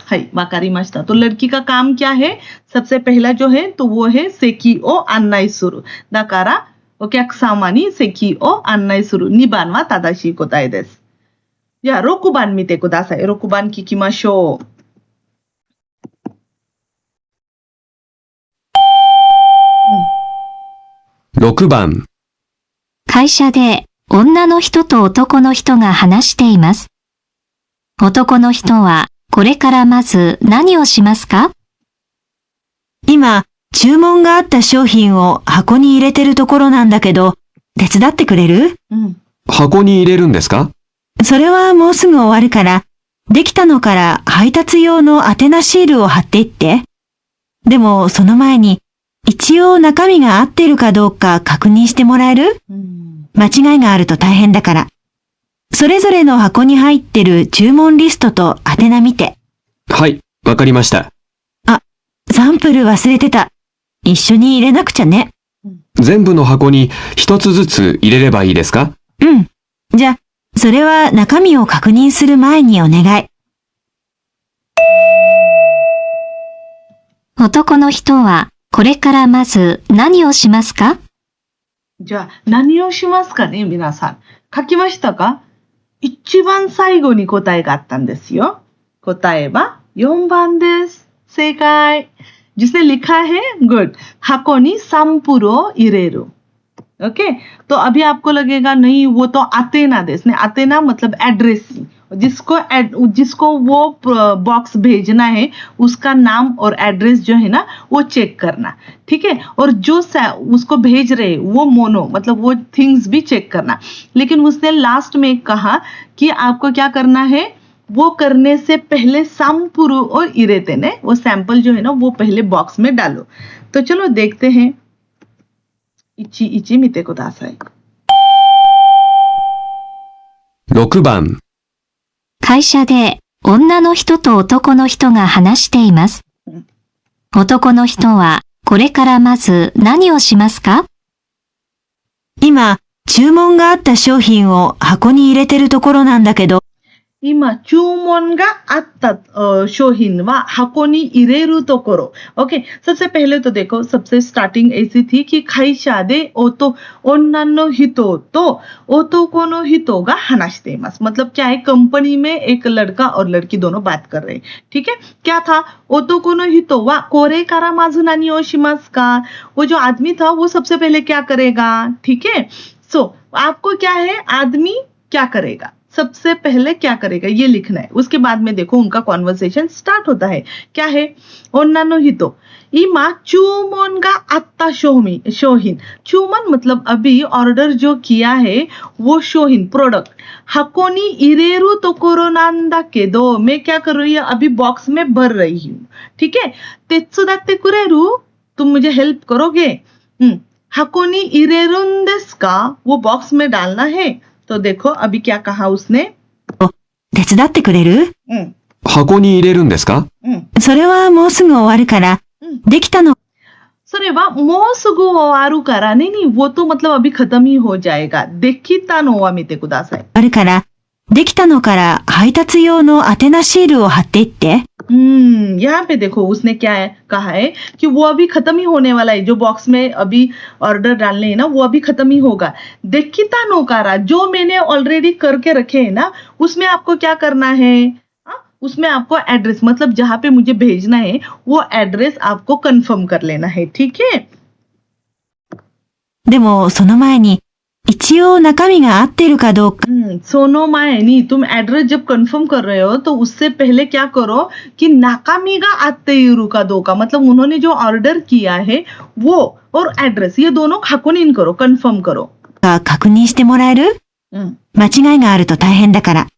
हाई वाकारिमाशिता. तो लड़की का काम क्या है, सबसे पहला जो है तो वो है सेकी ओ अन्नाई सुरु. दाकारा ओक्याक्सामाにसेकी ओ अन्नाई सुरु. 2番は正しい答えです。じゃあ6番見てください。6番聞きましょう。 6番、会社で女の人と男の人が話しています。男の人はこれからまず何をしますか？今、注文があった商品を箱に入れてるところなんだけど、手伝ってくれる？箱に入れるんですか？それはもうすぐ終わるから、できたのから配達用の宛名シールを貼っていって。でも、その前に、一応中身が合ってるかどうか確認してもらえる？間違いがあると大変だから。それぞれの箱に入ってる注文リストと宛名見て。はい、わかりました。サンプル忘れてた。一緒に入れなくちゃね。全部の箱に一つずつ入れればいいですか？じゃあ、それは中身を確認する前にお願い。男の人はこれからまず何をしますか？じゃあ、何をしますかね、皆さん。書きましたか？一番最後に答えがあったんですよ。答えは4番です。正解。जिसने लिखा है गुड, हाकोにサンプルを入れる。ओके, तो अभी आपको लगेगा नहीं वो तो आतेना देस ने, आतेना मतलब एड्रेस. जिसको वो बॉक्स भेजना है उसका नाम और एड्रेस जो है ना वो चेक करना, ठीक है। और जो उसको भेज रहे वो मोनो मतलब वो थिंग्स भी चेक करना। लेकिन उसने लास्ट में कहा कि आपको क्या करना है, वो करने से पहले साम्पुरु और इरेते ने वो सैंपल जो है ना वो पहले बॉक्स में डालो। तो चलो देखते हैं। इची इची मिते को दासाई। 6番、会社で女の人と男の人が話しています。男の人はこれからまず何をしますか？今、注文があった商品を箱に入れてるところなんだけど、今、注文があった商品は箱に入れるところ। ओके, सबसे पहले तो देखो, सबसे स्टार्टिंग ऐसी थी कि खाइशा दे ओन्नानो हितो तो ओतोको नो हितो गा हानाशिते इमास। मतलब क्या है, कंपनी में एक लड़का और लड़की दोनों बात कर रहे हैं, ठीक है। क्या था, ओतोको नो हितो वा कोरे कारा माजु नानी ओ शिमास का, वो जो आदमी था वो सबसे पहले क्या करेगा, ठीक है। सो आपको क्या है, आदमी क्या करेगा, सबसे पहले क्या करेगा ये लिखना है। उसके बाद में देखो उनका कॉन्वर्सेशन स्टार्ट होता है। क्या है, ओन्नानो हितो इमा चूमोन गा आत्ता शोहिन। चूमन मतलब अभी ऑर्डर जो किया है वो शोहिन प्रोडक्ट हकोनी इरेरु तोकोरो नांदा के दो, मैं क्या कर रही हूँ, अभी बॉक्स में भर रही हूँ, ठीक है। तेत्सुदाते कुरेरु, तुम मुझे हेल्प करोगे। हकोनी इरेरुन देस का, वो बॉक्स में डालना है। तो देखो अभी क्या कहा उसने, 手伝ってくれる？箱に入れるんですか？それはもうすぐ終わるから、できたの。それはもうすぐ終わるから、नहीं वो तो मतलब अभी खत्म ही हो जाएगा। देखिता नो वा मिते कुदासाई। 終わるから、できたのから配達用の宛名シールを貼っていって。यहाँ पे देखो उसने क्या है कहा है कि वो अभी खत्म ही होने वाला है। जो बॉक्स में अभी ऑर्डर डालने हैं ना वो अभी खत्म ही होगा। देखिता नोकारा, जो मैंने ऑलरेडी करके रखे हैं ना उसमें आपको क्या करना है, उसमें आपको एड्रेस मतलब जहां पे मुझे भेजना है वो एड्रेस आपको कंफर्म कर लेना है, ठीक है। でもその前に一応中身が合ってるかどうか。सोनो मायनी, तुम एड्रेस जब कंफर्म कर रहे हो तो उससे पहले क्या करो कि नाकामी का आते का दो का मतलब उन्होंने जो ऑर्डर किया है वो और एड्रेस ये दोनों खाकुनिन करो, कंफर्म करो। 確認してもらえる？間違いがあると大変だから。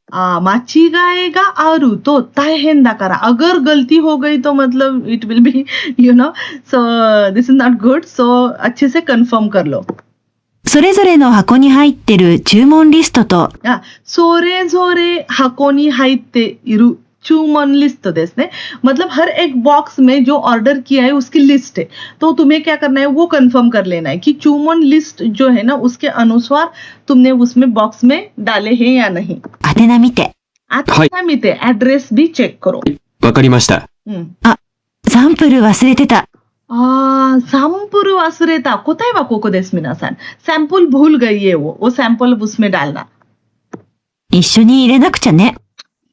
माचिगाएगा आरु तो ताहेन दाकारा, अगर गलती हो गई तो मतलब it will be so this is not good. So अच्छे से कंफर्म कर लो। それぞれの箱に入ってる注文リストと、それぞれ箱に入っている注文लिस्टですね। मतलब हर एक बॉक्स में जो ऑर्डर किया है उसकी लिस्ट है। तो तुम्हें क्या करना है, वो कंफर्म कर लेना है कि चूमन लिस्ट जो है ना उसके अनुसार तुमने उसमें बॉक्स में डाले हैं या नहीं। 宛名見て。宛名見てएड्रेस भी चेक करो। わかりました。サンプル忘れてた。सैंपल वासुरेता कोताई वा कोको देस मिनासान। सैंपल भूल गई है वो सैंपल उसमें डालना। 一緒に入れなくちゃね。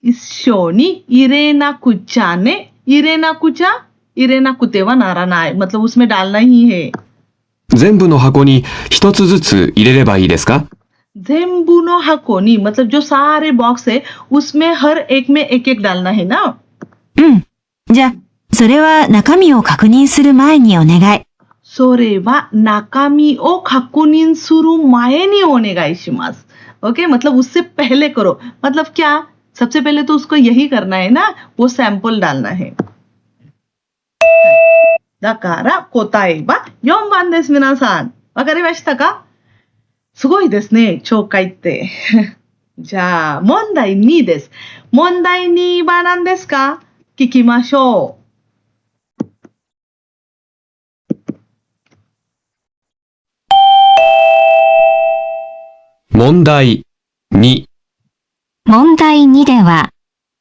一緒に入れなくちゃね。入れなくちゃ入れなくてはならない。मतलब उसमें डालना ही है। 全部の箱に一つずつ入れればいいですか？全部の箱に मतलब जो सारे बॉक्स है उसमें हर एक में एक एक डालना है ना। じゃあ、それは中身を確認する前にお願い。それは中身を確認する前にお願いします。ओके, मतलब उससे पहले करो। मतलब क्या, सबसे पहले तो उसको यही करना है ना, वो सैंपल डालना है। だから答えは4番です、皆さん。わかりましたか？すごいですね、聴解って。じゃあ、問題2です。問題2は何ですか？聞きましょう。問題2。問題2では、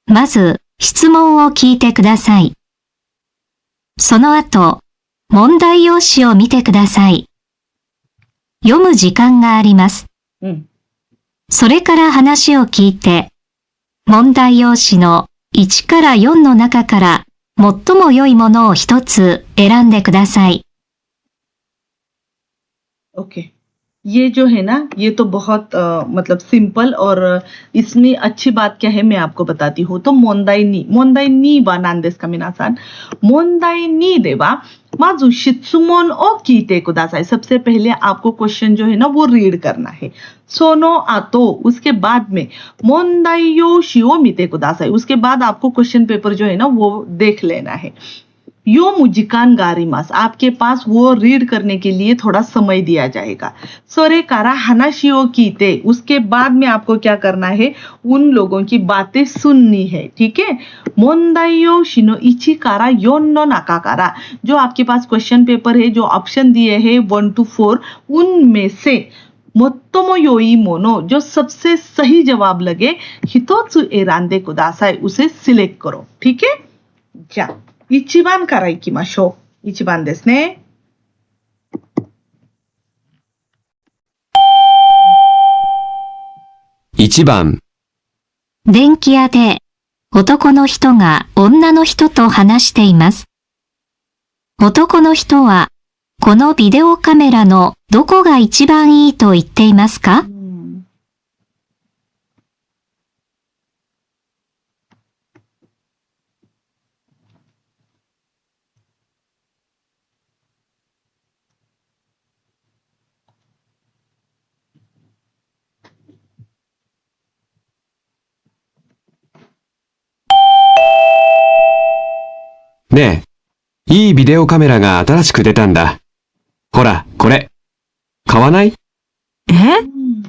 まず質問を聞いてください。その後、問題用紙を見てください。読む時間があります。それから話を聞いて、問題用紙の1から4の中から最も良いものを一つ選んでください。OK。ये जो है ना, ये तो बहुत मतलब सिंपल, और इसमें अच्छी बात क्या है मैं आपको बताती हूँ. तो मोंदाई नी वा नांदेस का मिनासान, मोंदाई नी देवा माजू शित्सुमोन ओ कीते कुदासाई. सबसे पहले आपको क्वेश्चन जो है ना वो रीड करना है. सोनो आतो, उसके बाद में मोंदाई यो शिओ मिते कुदासाई, उसके बाद आपको क्वेश्चन पेपर जो है ना वो देख लेना है. यो मुजिकान गारिमास, आपके पास वो रीड करने के लिए थोड़ा समय दिया जाएगा. सोरे कारा हनाशियो कीते, उसके बाद में आपको क्या करना है, उन लोगों की बातें सुननी है. ठीक है. मोंदाइयो शिनो इची कारा योनो नाकाकारा, जो आपके पास क्वेश्चन पेपर है, जो ऑप्शन दिए हैं 1 to 4, उनमें से मोत्तोमो योई मोनो, जो सबसे सही जवाब लगे, हितोत्सु एरांदे कुदासाई, उसे सिलेक्ट करो. ठीक है. जा इचिबान कारा इकिमाशो. इचिबान देस ने. 1番、電気屋で男の人が女の人と話しています。男の人はこのビデオカメラのどこが一番いいと言っていますか？ねえ、いいビデオカメラが新しく出たんだ。ほら、これ。買わない？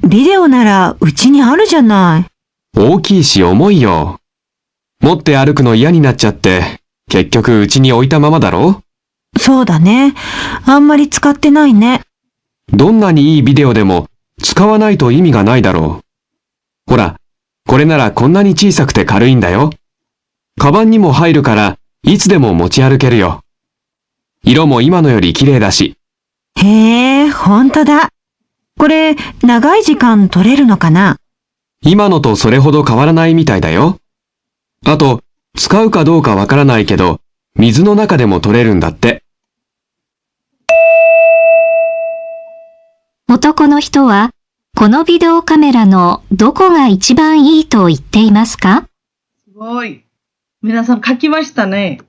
ビデオならうちにあるじゃない。大きいし重いよ。持って歩くの嫌になっちゃって、結局うちに置いたままだろ？そうだね。あんまり使ってないね。どんなにいいビデオでも使わないと意味がないだろう。ほら、これならこんなに小さくて軽いんだよ。カバンにも入るからいつでも持ち歩けるよ。色も今のより綺麗だし。へえ、ほんとだ。これ、長い時間撮れるのかな？今のとそれほど変わらないみたいだよ。あと、使うかどうかわからないけど、水の中でも撮れるんだって。男の人はこのビデオカメラのどこが一番いいと言っていますか？すごい。皆さん書きましたね。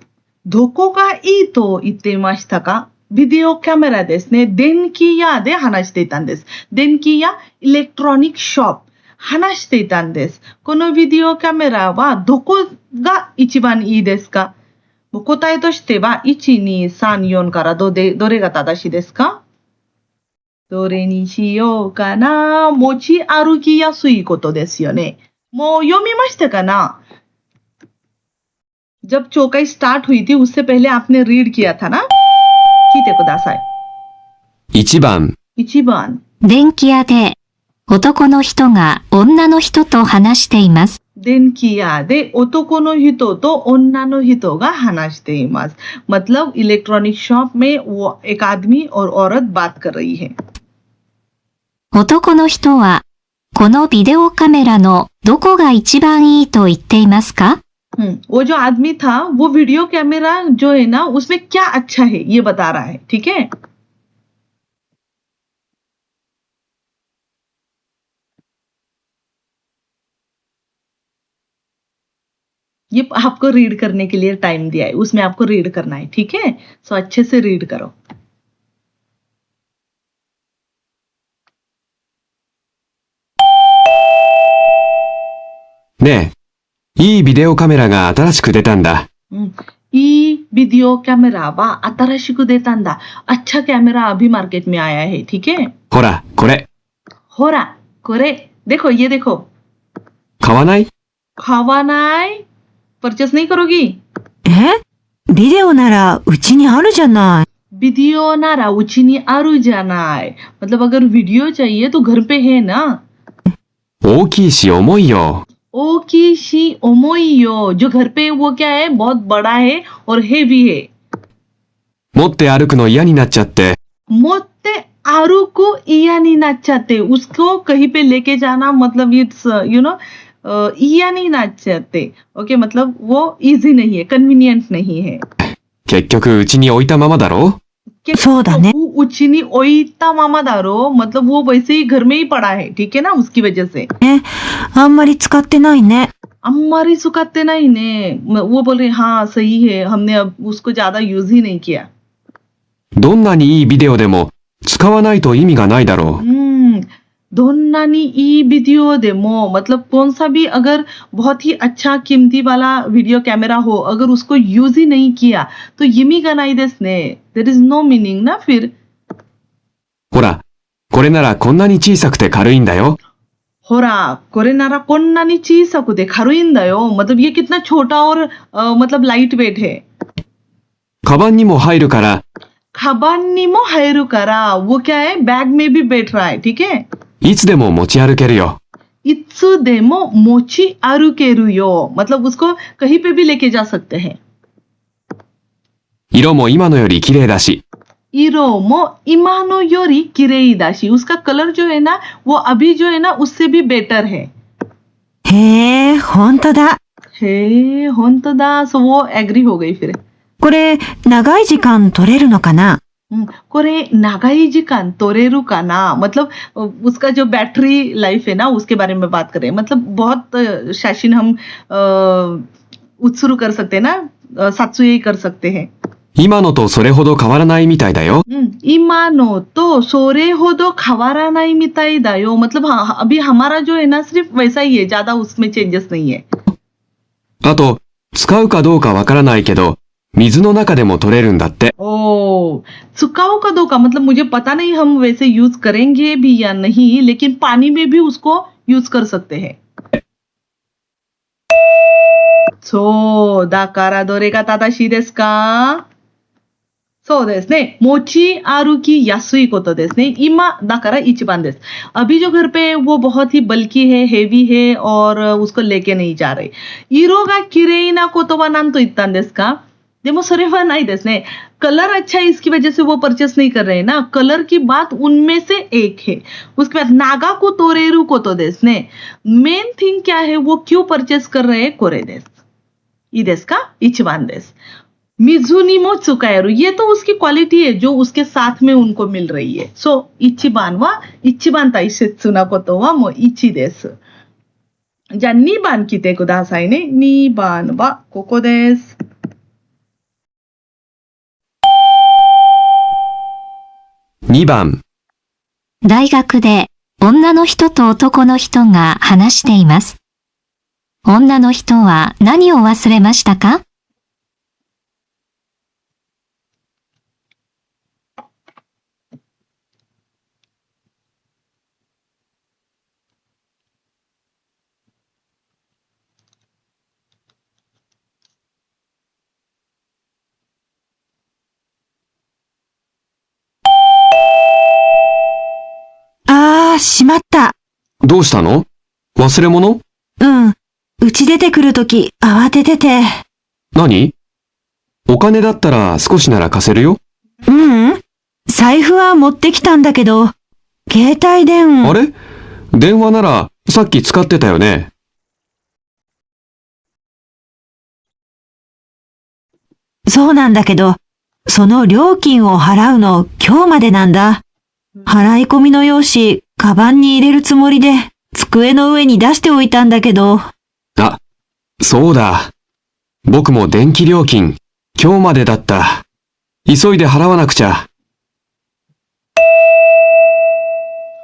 どこがいいと言っていましたか？ビデオカメラですね。電気屋で話していたんです。電気屋、イレクトロニックショップ。話していたんです。このビデオカメラはどこが一番いいですか？答えとしては、1、2、3、4からどれが正しいですか？どれにしようかな。持ち歩きやすいことですよね。もう読みましたかな？जब चौकाई स्टार्ट हुई थी उससे पहले आपने रीड किया था ना? कीते कुदासाई. 1番、1番。電気屋で男の人が女の人と話しています。電気屋で男の人と女の人が話しています。मतलब इलेक्ट्रॉनिक शॉप में वो एक आदमी और औरत बात कर रही है. 男の人はこのビデオカメラのどこが一番いいと言っていますか？वो जो आदमी था वो वीडियो कैमरा जो है ना उसमें क्या अच्छा है ये बता रहा है. ठीक है. ये आपको रीड करने के लिए टाइम दिया है, उसमें आपको रीड करना है. ठीक है. सो अच्छे से रीड करो.ねえ、いいビデオカメラが新しく出たんだ。いいビデオカメラは新しく出たんだ。अच्छा कैमरा अभी मार्केट में आया है. ठीक है. ほら、これ。ほら、これ。देखो, ये देखो. 買わない？買わない? परचेस नहीं करोगी? ビデオならうちにあるじゃない。वीडियो नारा उचीにあるじゃない。मतलब अगर वीडियो चाहिए तो घर पे है ना. 大きいし重いよ。ओकी शी ओमोइयो, जो घर पे वो क्या है, बहुत बड़ा है और हेवी है. 持って歩くの嫌になっちゃって。मोत्ते आरू को इया नहीं नाचाते, उसको कहीं पे लेके जाना मतलब इट्स इया नहीं नाचाते. ओके, मतलब वो इजी नहीं है, कन्वीनियंट नहीं है. 結局うちに置いたままだろ？そうだね。उचिनी ओइता मामा दारो, मतलब वो वैसे ही घर में ही पड़ा है, ठीक है ना, उसकी वजह से। あんまり使ってないね。 अम्मारी सुखाते नहीं ने, वो बोल रहे हाँ सही है, हमने अब उसको ज्यादा यूज ही नहीं किया। どんなにいいビデオでも使わないと意味がないだろう。 दोन्नानी ई वीडियो डेमो, मतलब कौन सा भी अगर बहुत ही अच्छा कीमती वाला वीडियो कैमरा हो, अगर उसको यूज ही नहीं किया तो यमी का नहीं देस ने, देयर इज नो मीनिंग ना फिर। ほら、これならこんなに小さくて軽いんだよ。 होरा कोरे नारा कोन्नानी चीज सकुदे खारुइंदा यो, मतलब ये कितना छोटा और मतलब लाइट वेट है। カバンにも入るから、 खबानी मो हैरू करा, वो क्या है, बैग में भी बैठ रहा है, ठीक है। いつでも持ち歩けるよ。 इत्सु देमो मोची आरु केरु यो, मतलब उसको कहीं पे भी लेके जा सकते हैं। 色も今のより綺麗だし、 इरो मो इमानो योरी किरेई दाशी, उसका कलर जो है ना वो अभी जो है ना उससे भी बेटर है। へえ、ほんとだ。 हे होंतदा, सो वो एग्री हो गई फिर। これ、長い時間取れるのかな？ कोरे नागाई जी कान तोरेरु का ना, मतलब उसका जो बैटरी लाइफ है ना उसके बारे में बात करें, मतलब बहुत शाशीन हम उत्सुरु कर सकते हैं ना, सात्सुए कर सकते हैं। 今のとそれほど変わらないみたいだよ。 इमानो तो सोरे हो दो खवारा नहीं मिताई दायो, मतलब हाँ अभी हमारा जो है ना सिर्फ वैसा ही है, ज्यादा उसमें चेंजेस नहीं है। あと、使うかどうかわからないけど、水の中でも取れるんだって。 ओ सुखाओ का दो का मतलब मुझे पता नहीं हम वैसे यूज करेंगे भी या नहीं, लेकिन पानी में भी उसको यूज कर सकते हैं। सो दाकारा दोरेगा तादाशी देसु का? そうですね。持ち歩きやすいことですね。今だから一番です。अभी जो घर पे वो बहुत ही बल्कि है, हेवी है और उसको लेके नहीं जा रहे। 色が綺麗なことは何と言ったんですか? でもそれはないですね。कलर अच्छा है इसकी वजह से वो परचेस नहीं कर रहे हैं ना, कलर की बात उनमें से एक है। उसके बाद नागा को तोरेरु को तो देस ने, मेन थिंग क्या है, वो क्यों परचेस कर रहे हैं, कोरे देस ई देस का इचवान देस। मिजुनी मो चुकायरु, ये तो उसकी क्वालिटी है जो उसके साथ में उनको मिल रही है। सो इचिबान वा इचिबान ताइसेत्सु ना कोतो वा मो इची देस। じゃあ2番来てくださいね。2番はここです。2番、大学で女の人と男の人が話しています。女の人は何を忘れましたか？あー、しまった。どうしたの？忘れ物？うん。うち出てくるとき、慌ててて。何？お金だったら少しなら貸せるよ。ううん。財布は持ってきたんだけど、携帯電話。あれ？電話ならさっき使ってたよね。そうなんだけど、その料金を払うの今日までなんだ。払い込みの用紙、カバンに入れるつもりで、机の上に出しておいたんだけど。あ、そうだ。僕も電気料金、今日までだった。急いで払わなくちゃ。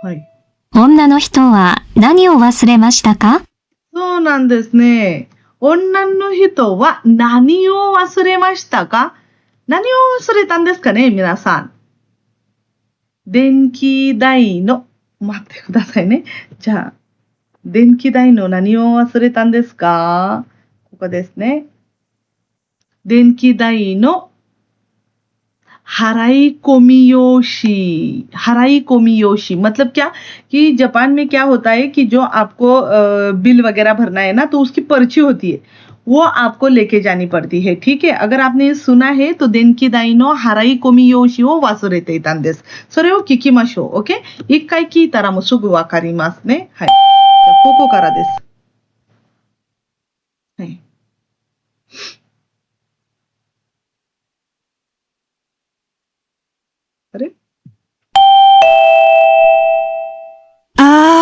はい。女の人は何を忘れましたか？そうなんですね。女の人は何を忘れましたか？何を忘れたんですかね、皆さん。電気代の、待ってくださいね。じゃあ、電気代の何を忘れたんですか？ここですね。電気代のहराई कोमियोशी, हराई कोमियोशी मतलब क्या कि जापान में क्या होता है कि जो आपको बिल वगैरह भरना है ना तो उसकी पर्ची होती है, वो आपको लेके जानी पड़ती है, ठीक है। अगर आपने सुना है तो देनकी दाइनो हराई कोमियोशी वो वासुरेते इतान देस, सोरे वो किकिमाशो, ओके। एक काई की तारा मो सुगु वाकारिमासु ने, हाई। कोको कारा देस। हाई। अरे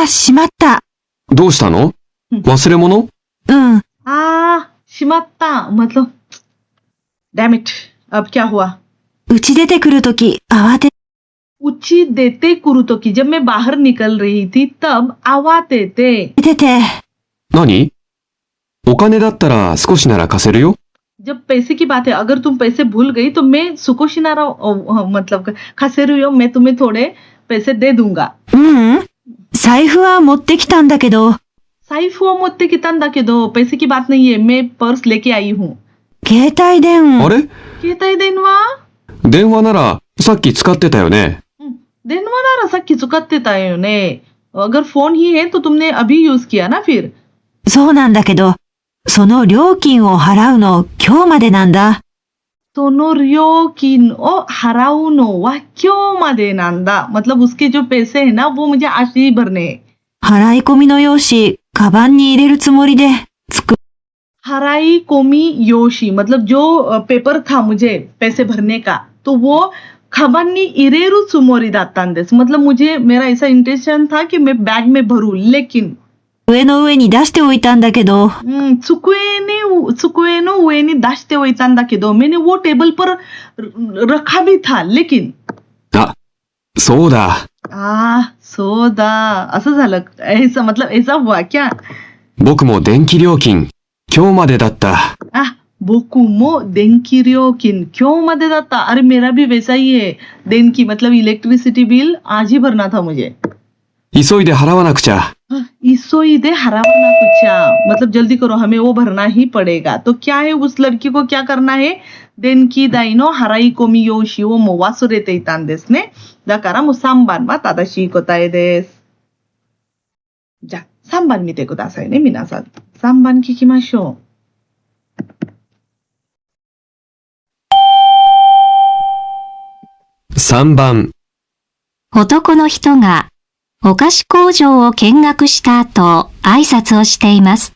しまった。どうしたの？忘れ物？うん。शिमात्ता मतलब डैम इट अब क्या हुआ? うち出てくるとき、慌て、उची देते कुरुतोकी जब मैं बाहर निकल रही थी तब आवाते थे। 出て。何？お金だったら少しなら貸せるよ。जब पैसे की बात है, अगर तुम पैसे भूल गई तो मैं सुकोशिनारा मतलब खसेरुयो मैं तुम्हें थोड़े पैसे दे दूंगा। 財布は持ってきたんだけど。財布を持ってきたんだけど पैसे की बात नहीं है, मैं पर्स लेके आई हूँ। 携帯電話。あれ？携帯電話？電話ならさっき使ってたよね。電話ならさっき使ってたよね。अगर फोन ही है तो तुमने अभी यूज किया ना फिर। そうなんだけど、その料金を払うの今日までなんだ。その料金を払うのは今日までなんだ。मतलब उसके जो पैसे है ना वो मुझे आज ही भरने हैं। 払い込みの用紙、カバンに入れるつもりで、हराई कोमी योशी मतलब जो पेपर था मुझे पैसे भरने का तो वो खबानी इरेरु सुमोरी दातांदेस मतलब मुझे मेरा ऐसा इंटेंशन था कि मैं बैग में भरूं लेकिन 上の上に出しておいたんだけど。机の上に出しておいたんだけど मैंने वो टेबल पर रखा भी था लेकिन あ、そうだ。そうだ。असं झालं ऐसा मतलब ऐसा हुआ क्या? 僕も電気料金今日までだった。僕も電気料金今日までだった。अरे मेरा भी वैसा ही है। दिन की मतलब इलेक्ट्रिसिटी बिल आज ही भरना था मुझे। 急いで払わなくちゃ。急いで払わなくちゃ मतलब जल्दी करो हमें वो भरना ही पड़ेगा। तो क्या है उस लड़की को क्या करना है? 電気代の払い込み用紙をもう忘れていたんですね。だからもう3番は正しい答えです。じゃあ3番見てくださいね皆さん。3番聞きましょう。3番。男の人がお菓子工場を見学した後、挨拶をしています。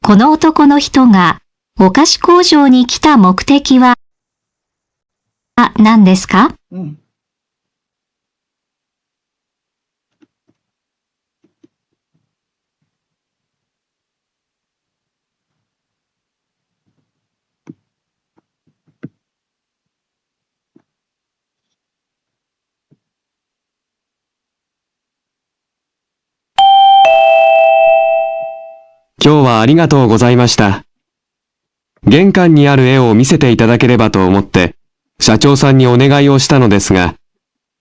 この男の人がお菓子工場に来た目的は何ですか？今日はありがとうございました。玄関にある絵を見せていただければと思って、社長さんにお願いをしたのですが、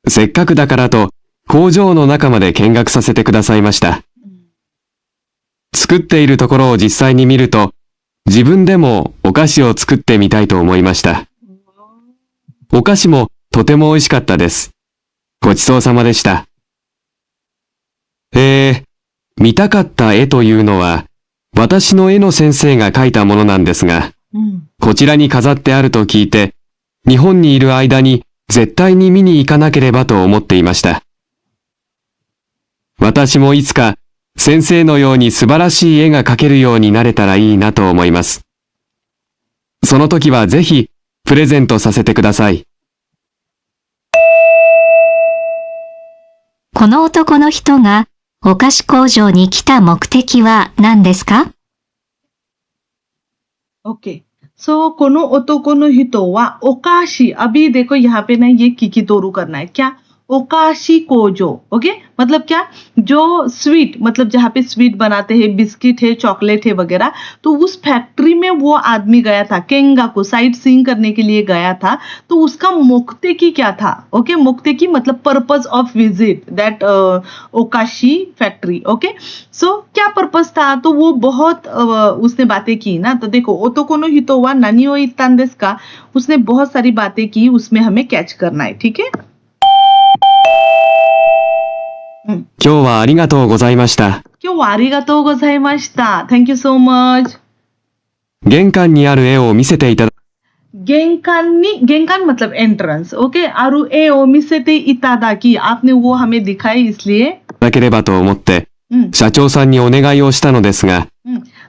せっかくだからと工場の中まで見学させてくださいました。作っているところを実際に見ると、自分でもお菓子を作ってみたいと思いました。お菓子もとても美味しかったです。ごちそうさまでした。見たかった絵というのは、私の絵の先生が描いたものなんですが、こちらに飾ってあると聞いて、日本にいる間に絶対に見に行かなければと思っていました。私もいつか先生のように素晴らしい絵が描けるようになれたらいいなと思います。その時はぜひプレゼントさせてください。この男の人がお菓子工場に来た目的は何ですか？ ओके सो この男の人はお菓子 अभी देखो यहाँ पे ना ये किकी तोरू करना है क्या ओकाशी कोजो ओके मतलब क्या जो स्वीट मतलब जहाँ पे स्वीट बनाते हैं बिस्किट है चॉकलेट है वगैरह तो उस फैक्ट्री में वो आदमी गया था केंगा को साइट सीइंग करने के लिए गया था तो उसका मोक्तेकी क्या था ओके मोक्तेकी मतलब पर्पस ऑफ विजिट दैट ओकाशी फैक्ट्री ओके सो क्या पर्पस था तो वो बहुत उसने बातें की ना तो देखो ओतोको नो हितो वा नानी ओ इत्तान देस का उसने बहुत सारी बातें की उसमें हमें कैच करना है ठीक है 今日はありがとうございました。今日はありがとうございました。Thank you so much。玄関にある絵を見せていただ玄関मतलब एंट्रेंस ओके आरु ए ओ मिसेते इतादाकी आपने वो हमें दिखाई इसलिए だければと思って、社長さんにお願いをしたのですが、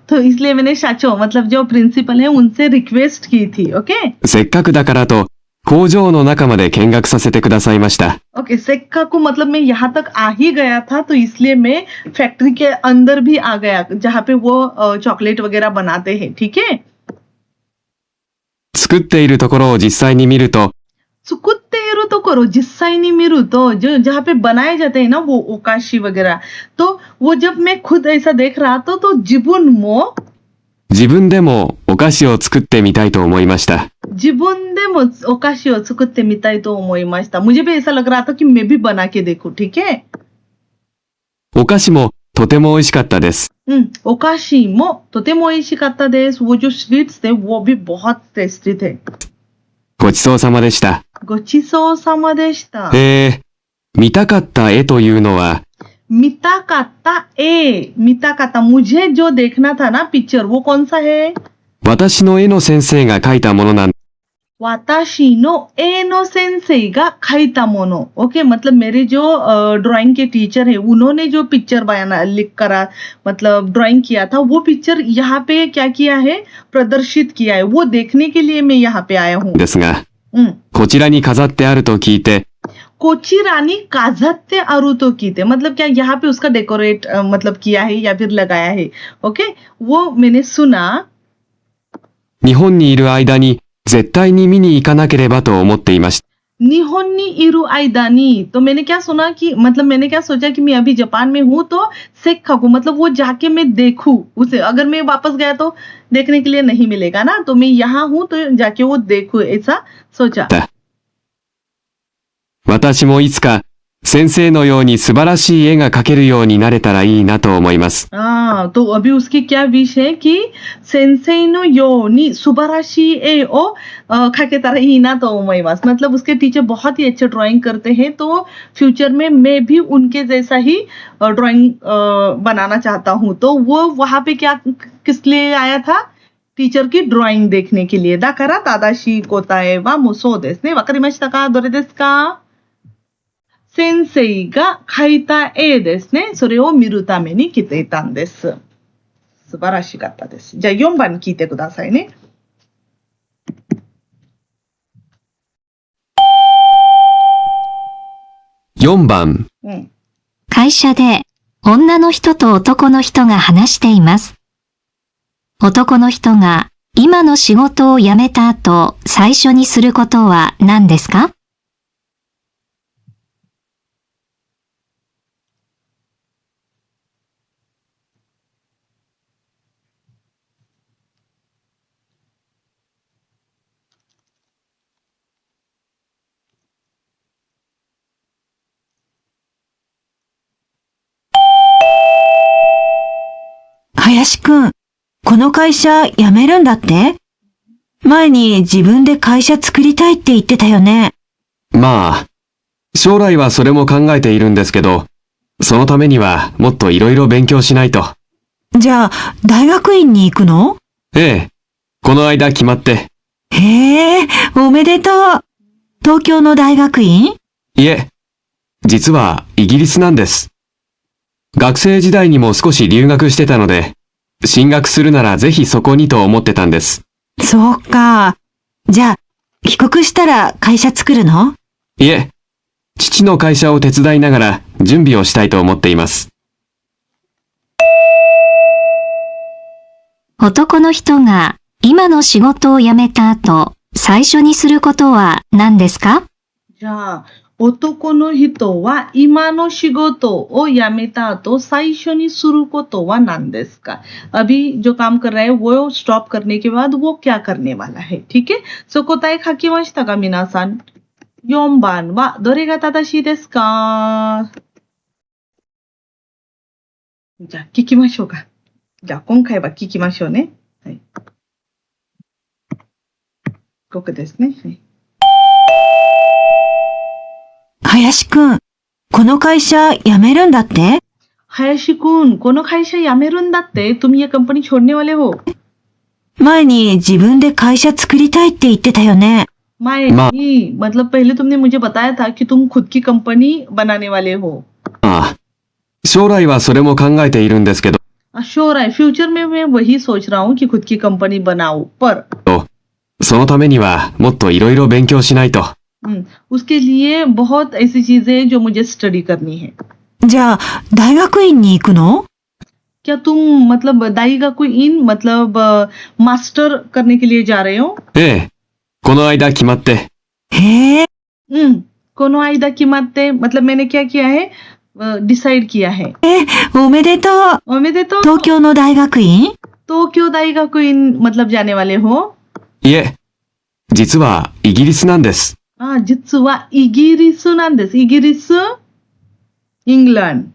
तो इसलिए मैंने शाचो मतलब जो प्रिंसिपल है उनसे रिक्वेस्ट की थी ओके せっかくだからと工場の中まで見学させてくださいました。ओके, सेक्का को मतलब मैं यहाँ तक आ ही गया था तो इसलिए मैं फैक्ट्री के अंदर भी आ गया जहाँ पे वो चॉकलेट वगैरह बनाते हैं, ठीक है। 作っているところを実際に見ると、 सुकुत्तेरु तो करो जिस्साई नहीं मिरु तो जो जहाँ पे बनाए जाते हैं ना वो ओकाशी वगैरह, तो वो जब मैं खुद ऐसा देख रहा था तो जिबुन मो 自分でもお菓子を作ってみたいと思いました。 जिबुन दे मो ओकाशीを作ってみたいと思いました。मुझे भी ऐसा लग रहा था कि मैं भी बना के देखूं, ठीक है। お菓子もとても美味しかったです。 ओकाशी मो तोतेमो ओइशिकात्ता देसु, वो जो स्वीट्स थे वो भी बहुत टेस्टी थे। ごちそうさまでした。 गोचिसो सामा देशिता। 見たかった絵というのは、 मिता काता मुझे जो देखना था ना पिक्चर वो कौन सा है। 私の絵の先生が描いたものなん、 वाताशी नो ए नो सेंसेई गा खाईता मोनो। ओके, मतलब मेरे जो ड्राइंग के टीचर है उन्होंने जो पिक्चर बयाना लिख करा मतलब ड्राइंग किया था वो पिक्चर यहाँ पे क्या किया है, प्रदर्शित किया है, वो देखने के लिए मैं यहाँ पे आया हूँ। ですが、こちらに飾ってあると聞いて、 कोची रानी काजत्ते अरुतो की थे, मतलब क्या यहाँ पे उसका डेकोरेट मतलब किया है या फिर लगाया है। ओके, वो मैंने सुना 日本にいる間に絶対に見に行かなければと思っていました。 निहोन्नी इरु आइदानी, तो मैंने क्या सुना कि मतलब मैंने क्या सोचा कि मैं अभी जापान में हूँ तो सेक्का को मतलब वो जाके मैं देखूं उसे, अगर मैं वापस गया तो देखने के लिए नहीं मिलेगा ना, तो मैं यहाँ हूँ तो जाके वो देखूं ऐसा सोचा। 私もいつか先生のように素晴らしい絵が描けるようになれたらいいなと思います。 तो अभी उसकी क्या विश है कि सेंसेई नो योनी सुबाराशी ए ओ खाके तरह ही ना तो ओमोइमास, मतलब उसके टीचर बहुत ही अच्छे ड्राइंग करते हैं तो फ्यूचर में मैं भी उनके जैसा ही ड्राइंग बनाना चाहता हूँ। तो वो वहां पे क्या किस लिए आया था, टीचर की ड्राइंग देखने के लिए। दा करा तादाशी कोताए वा मुसो देस ने वकारिमाशिता का दोरे देस का 先生が描いた絵ですね。それを見るために来ていたんです。素晴らしかったです。じゃあ4番聞いてくださいね。4番、会社で女の人と男の人が話しています。男の人が今の仕事を辞めた後、最初にすることは何ですか？林くん、この会社辞めるんだって？前に自分で会社作りたいって言ってたよね。まあ、将来はそれも考えているんですけど、そのためにはもっといろいろ勉強しないと。じゃあ、大学院に行くの？ええ、この間決まって。へえ、おめでとう。東京の大学院？いえ、実はイギリスなんです。学生時代にも少し留学してたので、進学するならぜひそこにと思ってたんです。そうか。じゃあ、帰国したら会社作るの？いえ、父の会社を手伝いながら準備をしたいと思っています。男の人が今の仕事を辞めた後、最初にすることは何ですか？じゃあ、男の人は今の仕事を辞めた後最初にすることは何ですか? अभी जो काम कर रहा है वो स्टॉप करने के बाद वो क्या करने वाला है, ठीक है? そこ答え書きましたか皆さん。4番はどれが正しいですか？じゃあ聞きましょうか。じゃあ今回は聞きましょうね。はい。ここですね。はい。林くん、この会社辞めるんだって？林くん、この会社辞めるんだって？तुम ये कंपनी छोड़ने वाले हो? 前に自分で会社作りたいって言ってたよね。前に、मतलब पहले तुमने मुझे बताया था कि तुम खुद की कंपनी बनाने वाले हो。ああ、将来はそれも考えているんですけど。将来、फ्यूचर में मैं वही सोच रहा हूँ कि खुद की कंपनी बनाऊं, पर そそのためにはもっといろいろ勉強しないと。उसके लिए बहुत ऐसी चीजें हैं जो मुझे स्टडी करनी है। じゃあ、大学院に行くの？ क्या तुम मतलब दाई का कोई इन मतलब मास्टर करने के लिए जा रहे हो? ええ、この間決まって。へえ。この間決まって मतलब मैंने क्या किया है? डिसाइड किया है। おめでとう。おめでとう。東京の大学院？東京大学院मतलब जाने वाले हो? いえ、実はイギリスなんです。実はイギリスなんです。イギリス इंग्लैंड。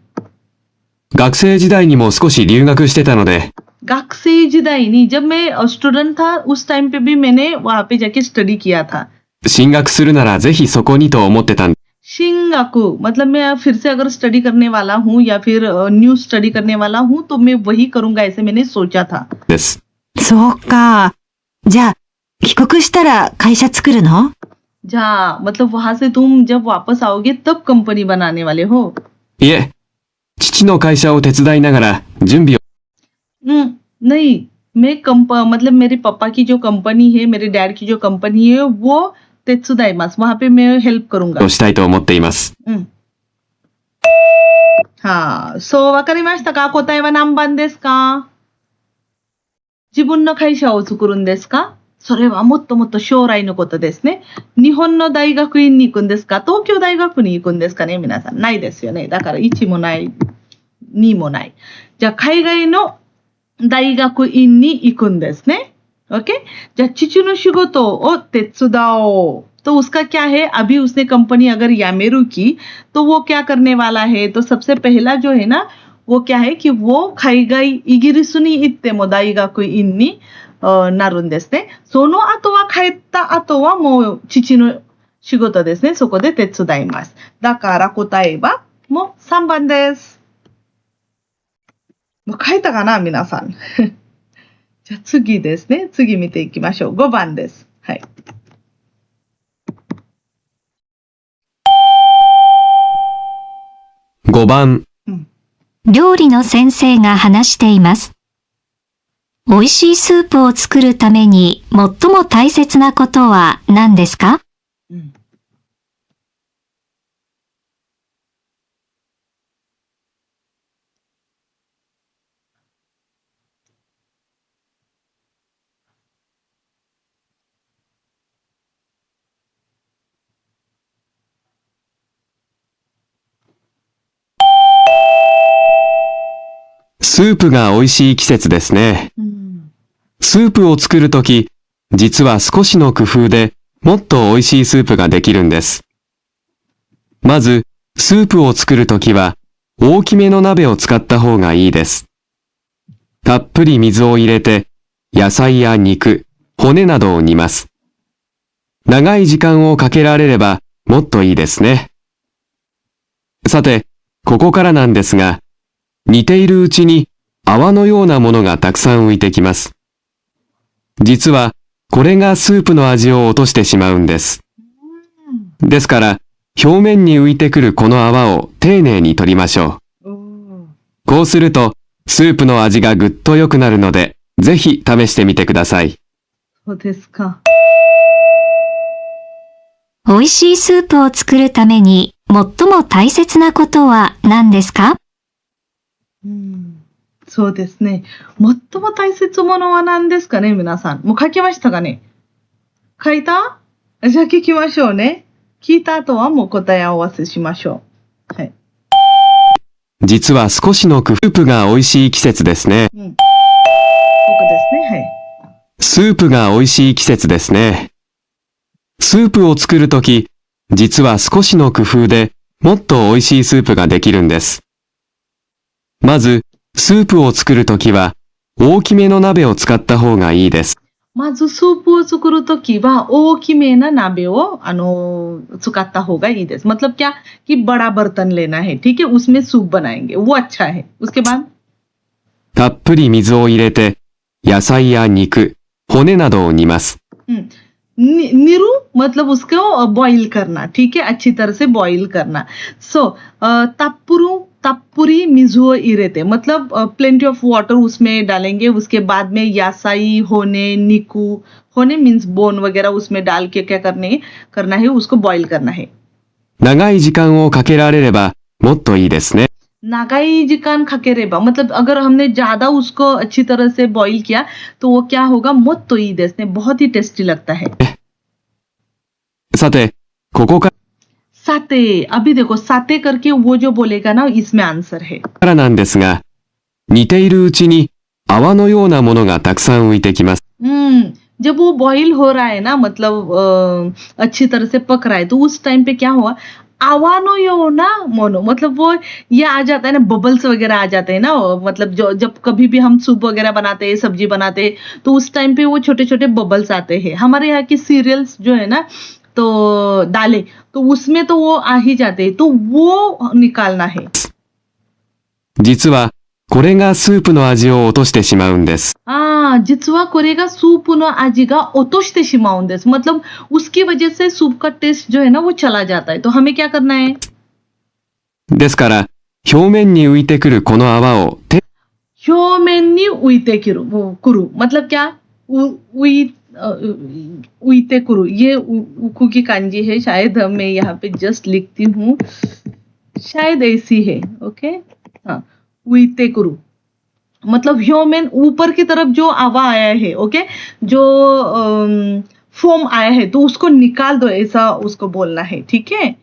学生時代にも少し留学してたので。学生時代に जब मैं स्टूडेंट था उस टाइम पे भी मैंने वहां पे जाके स्टडी किया था। 進学するならぜひそこにと思ってたん。शिंगाकू मतलब मैं फिर से अगर स्टडी करने वाला हूँ या फिर न्यू स्टडी करने वाला हूँ तो मैं वही करूंगा ऐसे मैंने सोचा था। です。そうか。じゃあ、帰国したら会社作るの？じゃあमतलब वहां से तुम जब वापस आओगे तब कंपनी बनाने वाले हो? いえ、父の会社を手伝いながら準備を。नहीं मैं मतलब मेरे पापा की जो कंपनी है मेरे डैड की जो कंपनी है वो तेत्सुदाइमास वहां पे मैं हेल्प करूंगा したいと思っています。そうわかりましたか？答えは何番ですか？自分の会社を作るんですか？それはもっともっと将来のことですね。日本の大学院に行くんですか？東京大学に行くんですかね？皆さん。ないですよね。だから1もない、2もない。じゃあ海外の大学院に行くんですね。ओके? じゃあ父の仕事を手伝おう。तो उसका क्या है? अभी उसने कंपनी अगर यामेरू की तो वो क्या करने वाला है? तो सबसे पहला जो है ना वो क्या है कि वो खाईगाई इगिरिसुに行っても大学院になるんですね。その後は帰った後はもう父の仕事ですね。そこで手伝います。だから答えはもう3番です。もう書いたかな皆さん。じゃあ次ですね。次見ていきましょう。5番です。はい。5番。料理の先生が話しています。美味しいスープを作るために最も大切なことは何ですか？スープが美味しい季節ですね。スープを作るとき、実は少しの工夫でもっと美味しいスープができるんです。まず、スープを作るときは大きめの鍋を使った方がいいです。たっぷり水を入れて、野菜や肉、骨などを煮ます。長い時間をかけられればもっといいですね。さて、ここからなんですが、煮ているうちに泡のようなものがたくさん浮いてきます。実はこれがスープの味を落としてしまうんです。ですから表面に浮いてくるこの泡を丁寧に取りましょう。こうするとスープの味がぐっと良くなるので、ぜひ試してみてください。そうですか。美味しいスープを作るために最も大切なことは何ですか？そうですね。最も大切なものは何ですかね、皆さん。もう書きましたかね？書いた？じゃあ聞きましょうね。聞いた後はもう答え合わせしましょう。はい。実は少しの工夫、スープが美味しい季節ですね。ここですね。はい。スープが美味しい季節ですね。スープを作るとき、実は少しの工夫でもっと美味しいスープができるんです。まず、スープを作るときは大きめの鍋を使った方がいいです。まずスープを作るときは大きめな鍋を使った方がいいです。मतलब क्या कि बड़ा बर्तन लेना है, ठीक है? उसमें सूप बनाएंगे, वो अच्छा है. उसके बाद たっぷり水を入れて野菜や肉、骨などを煮ます。नीरू मतलब उसको बॉईल करना, ठीक है? अच्छी तरह से बॉईल करना. So, तापुरू तापुरी मिजुओ इरेते, मतलब प्लेंटी ऑफ वाटर उसमें डालेंगे, उसके बाद में यासाई होने, निकू होने मीन्स बोन वगैरह उसमें डाल के क्या करना है, उसको बॉईल करना है। 長い時間をかけられればもっといいですね。 नागाई जिकान खकेरेबा, मतलब अगर हमने ज्यादा उसको अच्छी तरह से बॉईल किया तो वो क्या होगा, मोत्तो ई देस ने, बहुत ही टेस्टी लगता है। さて、ここか साते, अभी देखो साते करके वो जो बोलेगा ना, इसमें आंसर है। らなんですが、煮ているうちに泡のようなものがたくさん浮いてきます。 जब वो बॉईल हो रहा है ना, मतलब अच्छी तरह से पक रहा है, तो उस टाइम पे क्या हुआ, आवानो यो ना मोनो, मतलब वो ये आ जाता है ना, बबल्स वगैरह आ जाते हैं ना, मतलब जो जब कभी भी हम सूप वगैरह बनाते हैं, सब्जी बनाते हैं, तो उस टाइम पे वो छोटे छोटे बबल्स आते हैं। हमारे यहाँ की सीरियल्स जो है ना, तो दालें, तो उसमें तो वो आ ही जाते हैं, तो वो निकालना है। 実は、これがスープの味を落としてしまうんです。 जिचवा कोरेगा सूप नो आजीगा ओतोशते शिमाउन देस, मतलब उसकी वजह से सूप का टेस्ट जो है ना वो चला जाता है। तो हमें क्या करना है, ですから、表面に浮いてくるこの泡を手 ह्योमेन्नी उइते कुरु, मतलब क्या, उइते कुरु, ये उकू की कांजी है, शायद मैं यहाँ पे जस्ट लिखती हूँ, शायद ऐसी है। ओके, हाँ, उइते कुरु मतलब ह्यूमन, ऊपर की तरफ जो आवा आया है, ओके, जो फोम आया है, तो उसको निकाल दो, ऐसा उसको बोलना है, ठीक है।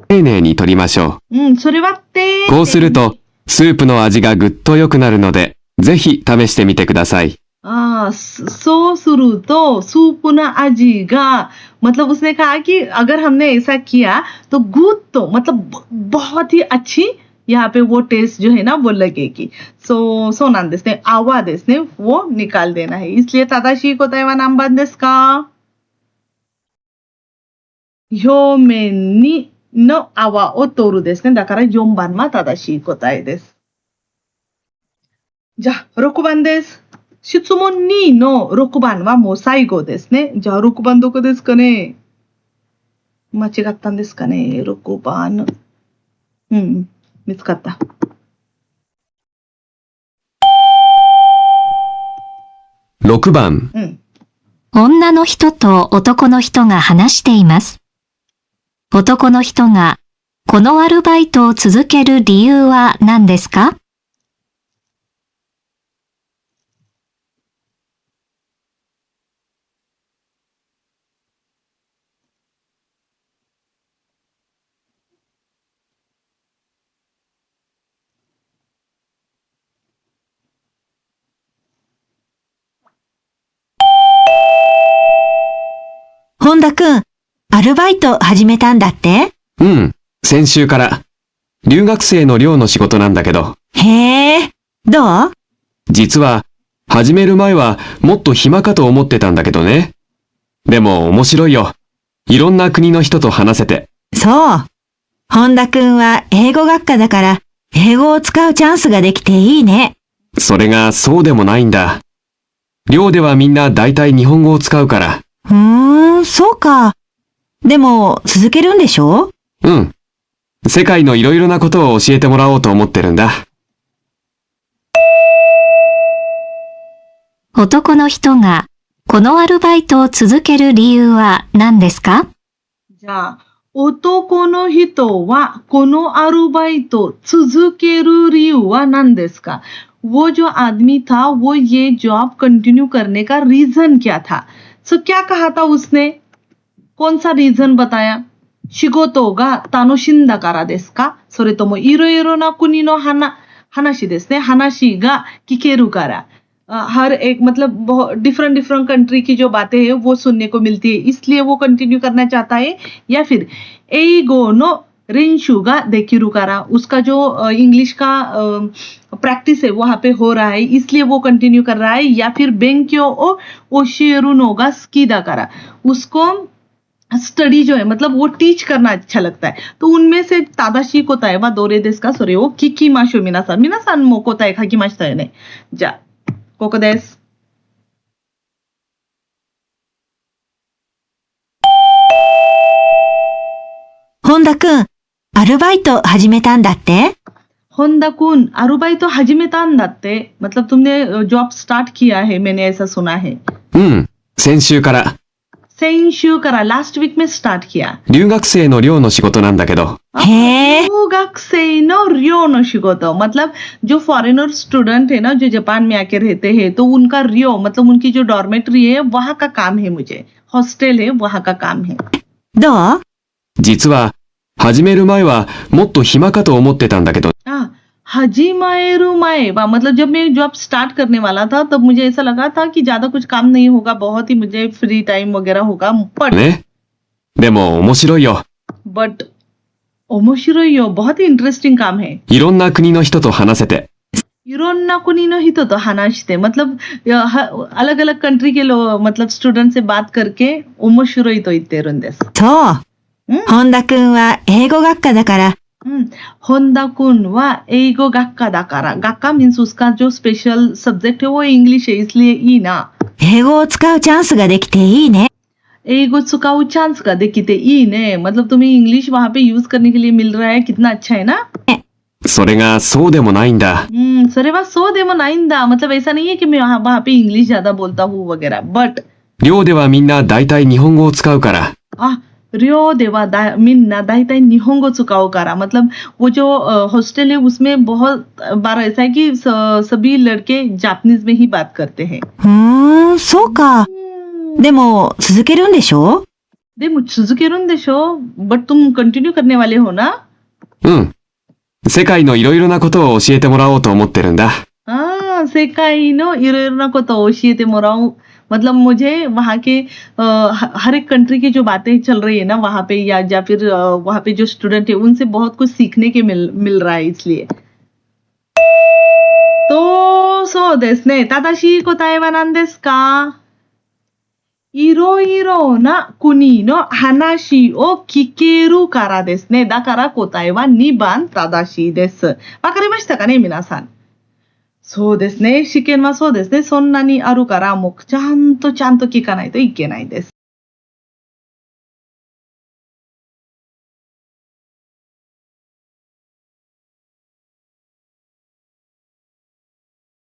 丁寧に取りましょう。 それはてこうすると、スープの味がぐっと良くなるので、ぜひ試してみてください。 सो शुरू तो सूप ना आजी का, मतलब उसने कहा कि अगर हमने ऐसा किया तो गुड, तो मतलब बहुत ही अच्छी यहाँ पे वो टेस्ट जो है ना वो लगेगी। सो नाम देस ने, आवा देस ने वो निकाल देना है, इसलिए तादाशी को तैवा नाम बांध देस का ह्योमेनी नो आवा ओ तोरु देस ने, दाकारा योम बान मा तादाशी को ताई देस। जा रोकुबान देस, शित्सुमो नी नो रोकुबान वा मोसाई गो देस ने, जा रोकुबान दो को देस कने, मचे गत्तान देस कने रोकुबान,見つかった。6番、女の人と男の人が話しています。男の人が、このアルバイトを続ける理由は何ですか？本田くん、アルバイト始めたんだって？うん、先週から。留学生の寮の仕事なんだけど。へえ、どう？実は、始める前はもっと暇かと思ってたんだけどね。でも面白いよ。いろんな国の人と話せて。そう。本田くんは英語学科だから、英語を使うチャンスができていいね。それがそうでもないんだ。寮ではみんな大体日本語を使うから。そうか。でも、続けるんでしょ？うん。世界のいろいろなことを教えてもらおうと思ってるんだ。男の人が、このアルバイトを続ける理由は何ですか？じゃあ、男の人はこのアルバイト続ける理由は何ですか? वो जो आदमी था वो ये जॉब कंटिन्यू करने का रीजन क्या था? क्या कहा था उसने? कौन सा रीजन बताया? 仕事が楽しんだからですか? それともいろいろな国の話ですね。話が聞けるから。हर एक मतलब डिफरेंट डिफरेंट कंट्री की जो बातें हैं वो सुनने को मिलती है, इसलिए वो कंटिन्यू करना चाहता है। या फिर एगो नो रेंशु गा देकिरु कारा, उसका जो इंग्लिश का प्रैक्टिस है वहां पे हो रहा है, इसलिए वो कंटिन्यू कर रहा है। या फिर बेंक्यो ओ ओशियरु नो गा स्कीदा कारा, उसको स्टडी जो है मतलब वो टीच करना अच्छा लगता है। तो उनमें से तादाशी को ताएवा दोरे देस का सोरे वो किकी माशो मिनासान मो को ताए खाकी माशता है ने। जा ここです。本田くん、アルバイト始めたんだって？ホンダ君アルバイト始めたんだって。मतलब तुमने जॉब स्टार्ट किया है, मैंने ऐसा सुना है. うん、先週から。先週から लास्ट वीक में स्टार्ट किया. 留学生の寮の仕事なんだけど。へえ。留学生の寮の仕事. मतलब जो फॉरेनर स्टूडेंट है ना, जो जापान में आके रहते हैं, तो उनका रियो मतलब उनकी जो डॉर्मेटरी है वहां का काम है. मुझे हॉस्टल है वहां का काम है. どう？実は、始める前はもっと暇かと思ってたんだけど。हजीमाएरू माएवा मतलब जब मैं जॉब स्टार्ट करने वाला था तब मुझे ऐसा लगा था कि ज्यादा कुछ काम नहीं होगा, बहुत ही मुझे फ्री टाइम वगैरह होगा.ね。でも面白いよ。बट ओमोशिरोयो बहुत ही इंटरेस्टिंग काम है. いろんな国の人と話せて。 इरोन्ना कुनीनो हितो तो हानाशिते मतलब अलग अलग कंट्री के लोग मतलब स्टूडेंट से बात करके ओमोशिरोई तो इत्ते रुंदेस. そう。本田くんは英語学科だから。होंडा कुन वा एगो गक्का दाकारा. गक्का मीन्स उसका जो स्पेशल सब्जेक्ट है वो इंग्लिश है, इसलिए ई ना. 英語を使うチャンスができていいね。एगो चुकाऊ चांस का देखते ई ने मतलब तुम्हें इंग्लिश वहाँ पे यूज करने के लिए मिल रहा है, कितना अच्छा है ना. それがそうでもないんだ。それはそうでもないんだ. मतलब ऐसा नहीं है कि मैं वहाँ पे इंग्लिश ज्यादा बोलता हूँ वगैरह, बट 寮ではみんな大体日本語を使うから。रियो देवा मिन्ना दाइताई निहोंगो चुकाओ कारा. मतलब वो जो हॉस्टल है उसमें बहुत बार ऐसा है कि सभी लड़के जापानीज में ही बात करते हैं. そうか。でも続けるんでしょ？でも続けるんでしょ? बट तुम कंटिन्यू करने वाले हो ना? うん。世界のいろいろなことを教えてもらおうと思ってるんだ。世界のいろいろなことを教えてもらおう. मतलब मुझे वहाँ के हर एक कंट्री की जो बातें चल रही है ना वहाँ पे या फिर वहाँ पे जो स्टूडेंट है उनसे बहुत कुछ सीखने के मिल रहा है, इसलिए. तो सो देस ने तादाशी कोताए वा नान देसु का? いろいろな国の話を聞けるからですね。だから答えは2番正しいです。わかりましたかね、皆さん。そうですね。試験はそうですね。そんなにあるから、もうちゃんと聞かないといけないです。